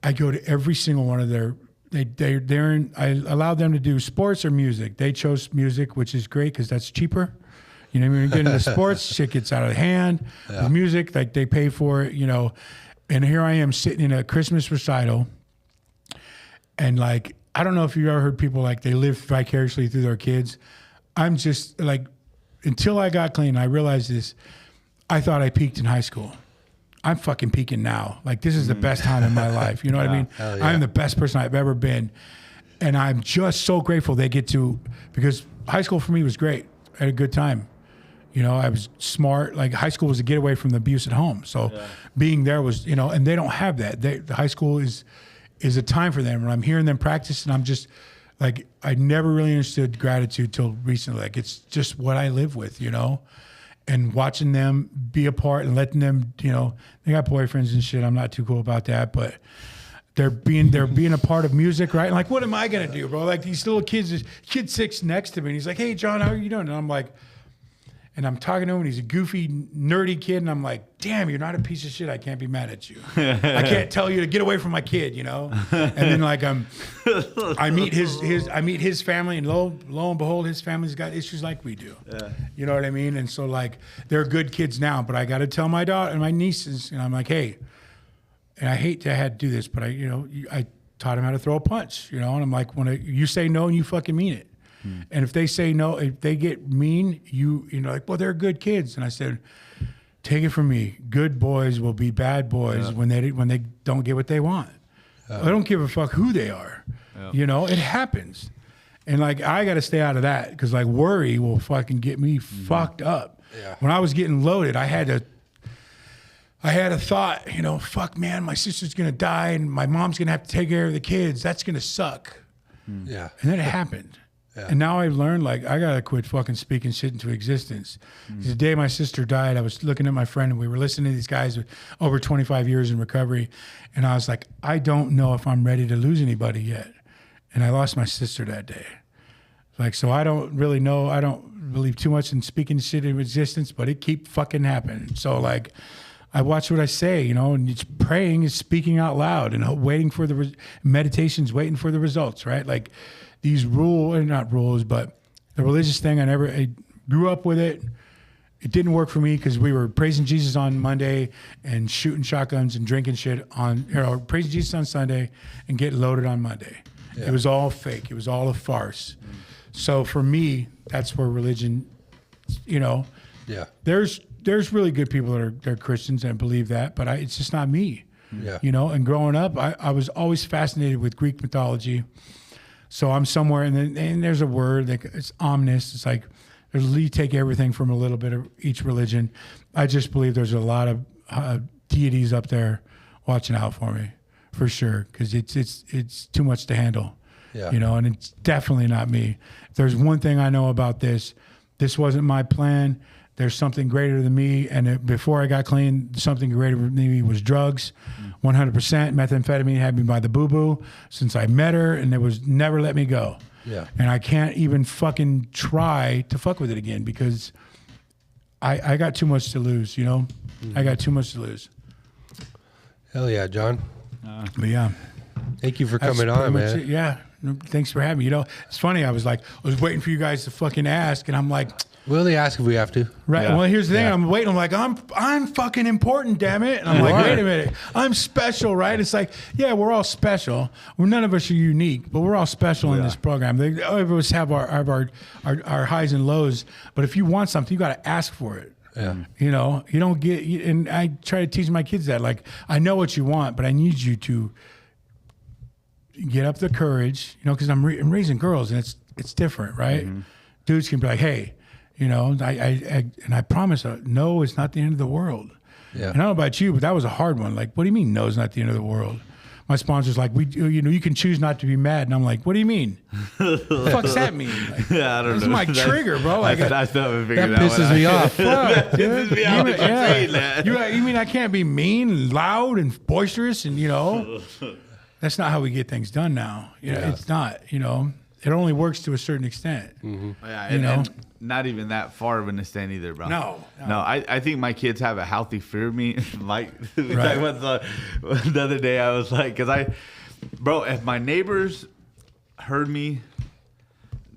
I go to every single one of I allowed them to do sports or music. They chose music, which is great because that's cheaper. You know, when you get into sports, shit gets out of hand. Yeah. With music, like they pay for it, you know. And here I am sitting in a Christmas recital, and like, I don't know if you've ever heard people like they live vicariously through their kids. I'm just like, until I got clean, I realized this. I thought I peaked in high school. I'm fucking peaking now. Like, this is the best time in my life. You know what I mean? Yeah. I'm the best person I've ever been. And I'm just so grateful they get to, because high school for me was great. I had a good time. You know, I was smart. Like, high school was a getaway from the abuse at home. So being there was, you know, and they don't have that. The high school is a time for them. And I'm hearing them practice, and I'm just like, I never really understood gratitude till recently. Like, it's just what I live with, you know? And watching them be a part and letting them, you know, they got boyfriends and shit. I'm not too cool about that, but they're being a part of music, right? And like, what am I gonna do, bro? Like, these little kids, kid 6 next to me, and he's like, "Hey, John, how are you doing?" And I'm like, and I'm talking to him, and he's a goofy, nerdy kid, and I'm like, "Damn, you're not a piece of shit. I can't be mad at you. I can't tell you to get away from my kid, you know." And then like I meet his family, and lo and behold, his family's got issues like we do. Yeah. You know what I mean? And so like, they're good kids now, but I got to tell my daughter and my nieces, and I'm like, "Hey," and I hate to have to do this, but I taught him how to throw a punch, you know, and I'm like, when you say no and you fucking mean it. And if they say no, if they get mean, you know, like, well, they're good kids. And I said, take it from me, good boys will be bad boys when they don't get what they want. I don't give a fuck who they are. You know, it happens. And like, I got to stay out of that, because like, worry will fucking get me fucked up. Yeah. When I was getting loaded, I had a thought, you know, fuck, man, my sister's going to die and my mom's going to have to take care of the kids. That's going to suck. Yeah. And then it happened. Yeah. And now I've learned, like, I got to quit fucking speaking shit into existence. The day my sister died, I was looking at my friend, and we were listening to these guys with over 25 years in recovery. And I was like, I don't know if I'm ready to lose anybody yet. And I lost my sister that day. Like, so I don't really know. I don't believe too much in speaking shit into existence, but it keep fucking happening. So like, I watch what I say, you know, and it's praying is speaking out loud, and waiting for meditation's waiting for the results, right? Like, these not rules, but the religious thing, I grew up with it. It didn't work for me, because we were praising Jesus on Monday and shooting shotguns and drinking shit praising Jesus on Sunday and getting loaded on Monday. Yeah. It was all fake. It was all a farce. So for me, that's where religion, you know, there's really good people that are Christians and believe that, but it's just not me. Yeah. You know, and growing up, I was always fascinated with Greek mythology. So I'm somewhere, and there's a word that it's ominous. It's like you take everything from a little bit of each religion. I just believe there's a lot of deities up there watching out for me, for sure, because it's too much to handle. Yeah. You know, and it's definitely not me. If there's one thing I know about this wasn't my plan. There's something greater than me. And before I got clean, something greater than me was drugs. 100%. Methamphetamine had me by the boo-boo since I met her, and it was never let me go. Yeah. And I can't even fucking try to fuck with it again because I got too much to lose, you know? I got too much to lose. Hell yeah, John. But yeah. Thank you for That's coming on, pretty much man. it. Yeah. Thanks for having me. You know, it's funny. I was waiting for you guys to fucking ask, and I'm like, We'll only ask if we have to. right. Yeah. Well, here's the thing. Yeah. I'm waiting. I'm like, I'm fucking important, damn it. And I'm like, wait a minute. I'm special, right? It's like, yeah, we're all special. None of us are unique, but we're all special in this program. All of us have our highs and lows. But if you want something, you got to ask for it. Yeah. You know, you don't get, and I try to teach my kids that, like, I know what you want, but I need you to get up the courage, you know, because I'm raising girls, and it's different, right? Dudes can be like, hey, you know, I promise, no, it's not the end of the world. Yeah. And I don't know about you, but that was a hard one. Like, what do you mean, no, it's not the end of the world? My sponsor's like, you can choose not to be mad, and I'm like, what do you mean? What the fuck's that mean? Like, Yeah, I don't know. this is my trigger, bro. Like, I still haven't figured That pisses me off. fuck, dude. pisses me off if I'm saying Yeah. that. You mean I can't be mean and loud and boisterous and, you know, that's not how we get things done now. You know, it's not, you know, it only works to a certain extent. Yeah, You know? and not even that far of an extent either, bro. No. I think my kids have a healthy fear of me. Like Right. the other day, I was like, bro, if my neighbors heard me,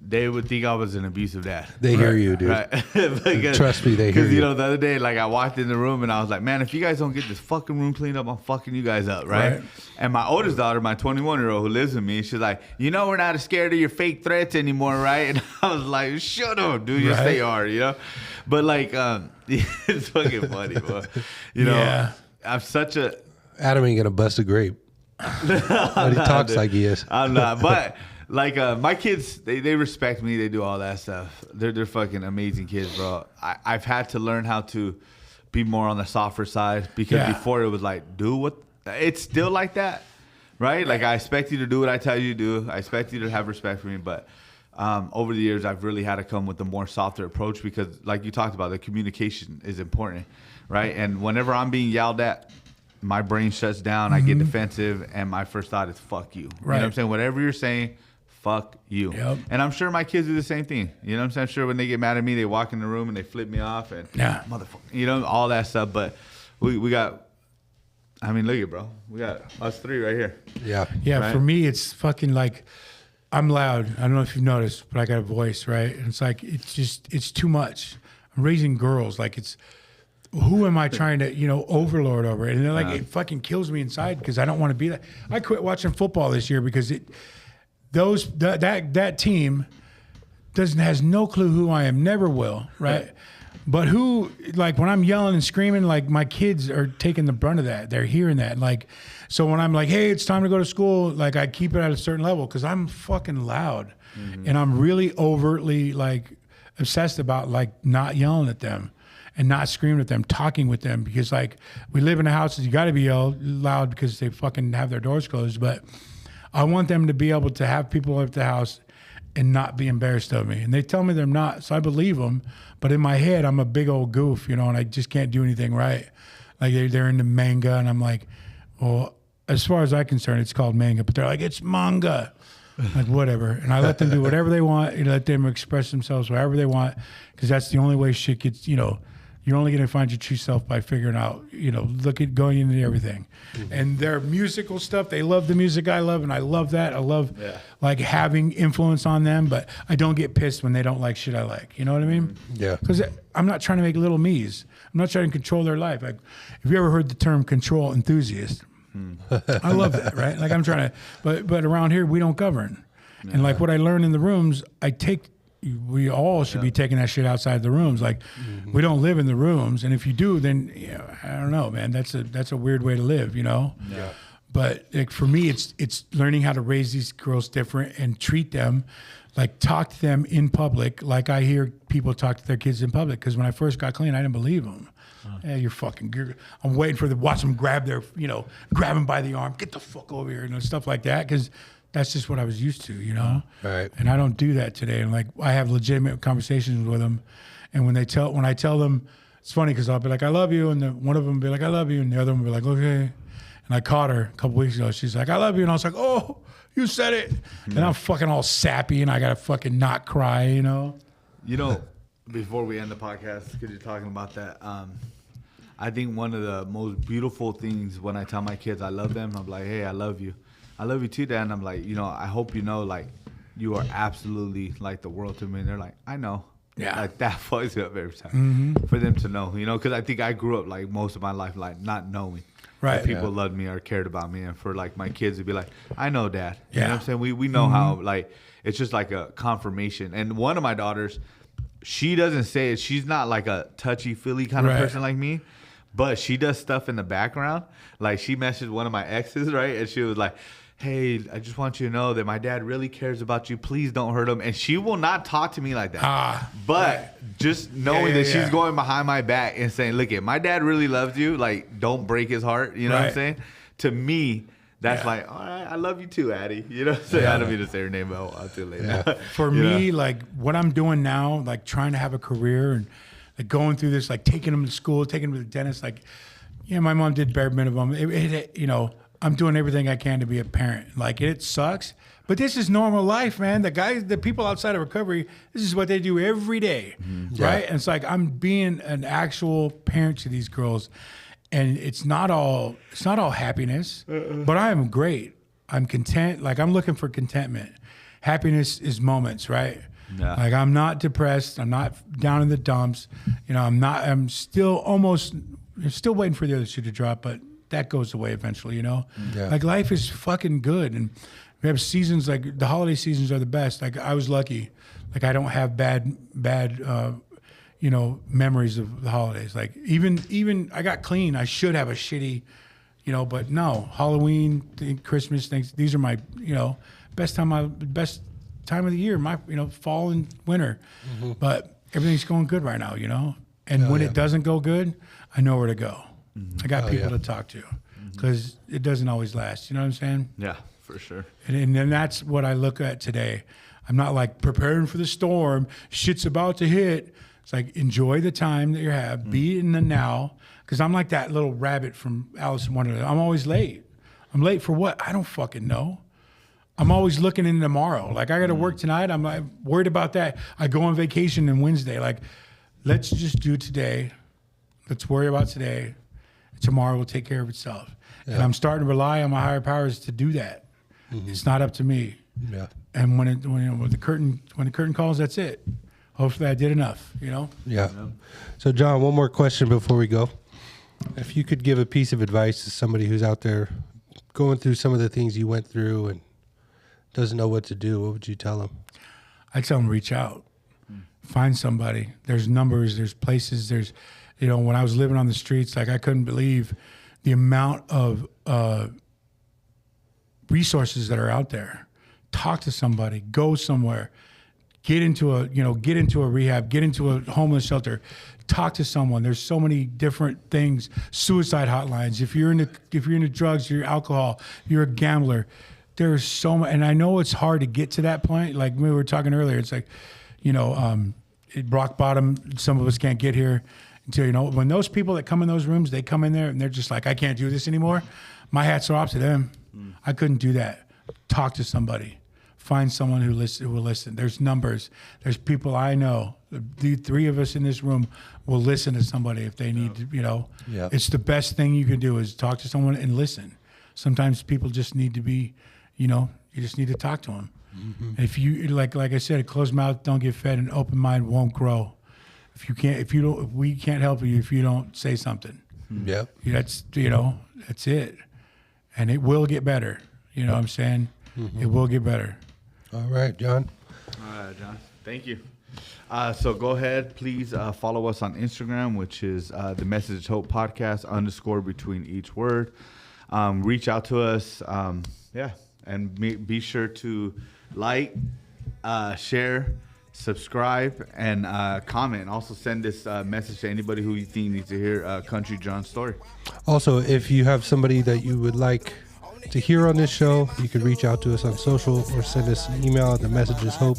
they would think I was an abusive dad. They hear you, dude. Right. Trust me, they hear Because, you. the other day, like, I walked in the room and I was like, man, if you guys don't get this fucking room cleaned up, I'm fucking you guys up, right? Right. And my oldest daughter, my 21-year-old who lives with me, she's like, you know, we're not as scared of your fake threats anymore, right? And I was like, shut up, dude. Yes, Right. they are, you know? But, like, it's fucking funny, bro. You know, Yeah. I'm such a... Adam ain't gonna bust a grape. But he talks like he is. I'm not, but... Like, my kids, they respect me. They do all that stuff. They're fucking amazing kids, bro. I've had to learn how to be more on the softer side because before it was like, do what? It's still like that, right? Like, I expect you to do what I tell you to do. I expect you to have respect for me. But over the years, I've really had to come with a more softer approach because, like you talked about, the communication is important, right? And whenever I'm being yelled at, my brain shuts down. I get defensive, and my first thought is, fuck you. You know what I'm saying? Whatever you're saying, fuck you. Yep. And I'm sure my kids do the same thing. You know what I'm saying? I'm sure when they get mad at me, they walk in the room and they flip me off and motherfucker, you know, all that stuff. But we got, I mean, look at bro. We got us three right here. Yeah. Yeah, Right. for me, it's fucking like, I'm loud. I don't know if you've noticed, but I got a voice, right? And it's like, it's too much. I'm raising girls. Like, who am I trying to, you know, overlord over? And they're like, it fucking kills me inside because I don't want to be that. I quit watching football this year because that team has no clue who I am, never will, right? But who, like, when I'm yelling and screaming, like, my kids are taking the brunt of that. They're hearing that. Like, so when I'm like, hey, it's time to go to school, like, I keep it at a certain level because I'm fucking loud. And I'm really overtly, like, obsessed about, like, not yelling at them and not screaming at them, talking with them because, like, we live in a house that you got to be loud because they fucking have their doors closed. But I want them to be able to have people at the house and not be embarrassed of me. And they tell me they're not, so I believe them. But in my head, I'm a big old goof, you know, and I just can't do anything right. Like, they're into manga, and I'm like, well, as far as I'm concerned, it's called manga. But they're like, it's manga. Like, whatever. And I let them do whatever they want. You let them express themselves however they want because that's the only way shit gets, you know, you're only going to find your true self by figuring out, you know, going into everything. And their musical stuff, they love the music I love, and I love that. I love, like, having influence on them, but I don't get pissed when they don't like shit I like. You know what I mean? Yeah. Because I'm not trying to make little me's. I'm not trying to control their life. Like, have you ever heard the term control enthusiast? I love that, right? Like, I'm trying to, but around here, we don't govern. And, like, what I learn in the rooms, we all should be taking that shit outside the rooms. Like, we don't live in the rooms, and if you do, then I don't know, man. That's a weird way to live, you know. Yeah. But like for me, it's learning how to raise these girls different and treat them, like talk to them in public, like I hear people talk to their kids in public. Because when I first got clean, I didn't believe them. Hey, I'm waiting for watch them grab grab them by the arm, get the fuck over here, stuff like that. Because that's just what I was used to, Right. And I don't do that today. And like I have legitimate conversations with them, and when I tell them, it's funny because I'll be like, I love you, and one of them will be like, I love you, and the other one will be like, okay. And I caught her a couple weeks ago. She's like, I love you. And I was like, oh, you said it. And I'm fucking all sappy and I got to fucking not cry, Before we end the podcast, because you're talking about that, I think one of the most beautiful things when I tell my kids I love them, I'm like, hey, I love you. I love you too, Dad. And I'm like, I hope you know, like, you are absolutely like the world to me. And they're like, I know. Yeah. Like that fucks me up every time for them to know, because I think I grew up like most of my life, like not knowing. Right. That people loved me or cared about me, and for like my kids to be like, I know, Dad. You Yeah. know what I'm saying? We know how, like, it's just like a confirmation. And one of my daughters, she doesn't say it. She's not like a touchy-feely kind of person like me, but she does stuff in the background. Like she messaged one of my exes, right? And she was like, hey, I just want you to know that my dad really cares about you. Please don't hurt him. And she will not talk to me like that. But just knowing that she's going behind my back and saying, look, my dad really loves you. Like, don't break his heart. You know what I'm saying? To me, that's like, all right, I love you too, Addie. You know what I'm saying? I don't mean to say her name, but I'll too late. Yeah. For me, like what I'm doing now, like trying to have a career and like going through this, like taking them to school, taking them to the dentist, like, my mom did bare minimum. I'm doing everything I can to be a parent. Like it sucks, but this is normal life, man. The people outside of recovery, this is what they do every day, right? And it's like I'm being an actual parent to these girls, and it's not all happiness, but I am great. I'm content. Like I'm looking for contentment. Happiness is moments, right? Yeah. Like I'm not depressed. I'm not down in the dumps. I'm still waiting for the other shoe to drop, but that goes away eventually, Like life is fucking good, and we have seasons like the holiday seasons are the best. Like I was lucky, like I don't have bad memories of the holidays. Like even I got clean. I should have a shitty, but no. Halloween, Christmas, things. These are my best time of the year. My fall and winter, but everything's going good right now, And when it doesn't go good, I know where to go. I got people to talk to because it doesn't always last. You know what I'm saying? Yeah, for sure. And then that's what I look at today. I'm not like preparing for the storm. Shit's about to hit. It's like enjoy the time that you have. Be in the now. Because I'm like that little rabbit from Alice in Wonderland. I'm always late. I'm late for what? I don't fucking know. I'm always looking in tomorrow. Like I got to work tonight. I'm like worried about that. I go on vacation on Wednesday. Like let's just do today. Let's worry about today. Tomorrow will take care of itself. Yeah. And I'm starting to rely on my higher powers to do that. It's not up to me. Yeah. And when the curtain calls, that's it. Hopefully I did enough, Yeah. So John, one more question before we go. If you could give a piece of advice to somebody who's out there going through some of the things you went through and doesn't know what to do, what would you tell them? I'd tell them reach out. Find somebody. There's numbers, there's places, there's when I was living on the streets, like I couldn't believe the amount of resources that are out there. Talk to somebody, go somewhere, get into a rehab, get into a homeless shelter, talk to someone. There's so many different things. Suicide hotlines. If you're into drugs, you're alcohol, you're a gambler. There's so much, and I know it's hard to get to that point. Like we were talking earlier, it's like, rock bottom. Some of us can't get here. Until, when those people that come in those rooms, they come in there and they're just like, I can't do this anymore. My hats are off to them. I couldn't do that. Talk to somebody. Find someone who will listen. There's numbers. There's people I know. The three of us in this room will listen to somebody if they need to, It's the best thing you can do is talk to someone and listen. Sometimes people just need to be, you just need to talk to them. If you, like I said, a closed mouth don't get fed, an open mind won't grow. If we can't help you if you don't say something. Yep. That's it. And it will get better. You know what I'm saying? It will get better. All right, John. All right, John. Thank you. So go ahead, please follow us on Instagram, which is the Message Hope Podcast _ between each word. reach out to us. And be sure to like, share, subscribe, and comment. And also send this message to anybody who you think needs to hear Kountry John's story. Also, if you have somebody that you would like to hear on this show, you can reach out to us on social or send us an email at the messages hope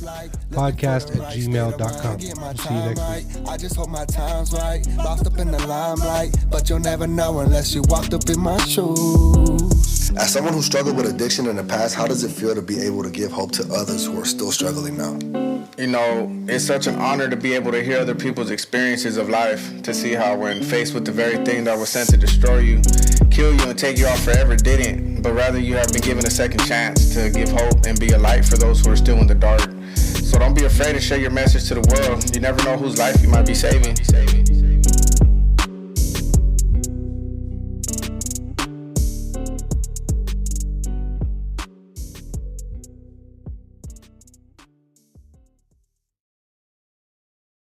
podcast@gmail.com. We'll see you next week. I just hope my time's right, lost up in the limelight, but you'll never know unless you walked up in my shoes. As someone who struggled with addiction in the past, how does it feel to be able to give hope to others who are still struggling now? You know, it's such an honor to be able to hear other people's experiences of life, to see how when faced with the very thing that was sent to destroy you, kill you, and take you out forever didn't, but rather you have been given a second chance to give hope and be a light for those who are still in the dark. So don't be afraid to share your message to the world. You never know whose life you might be saving.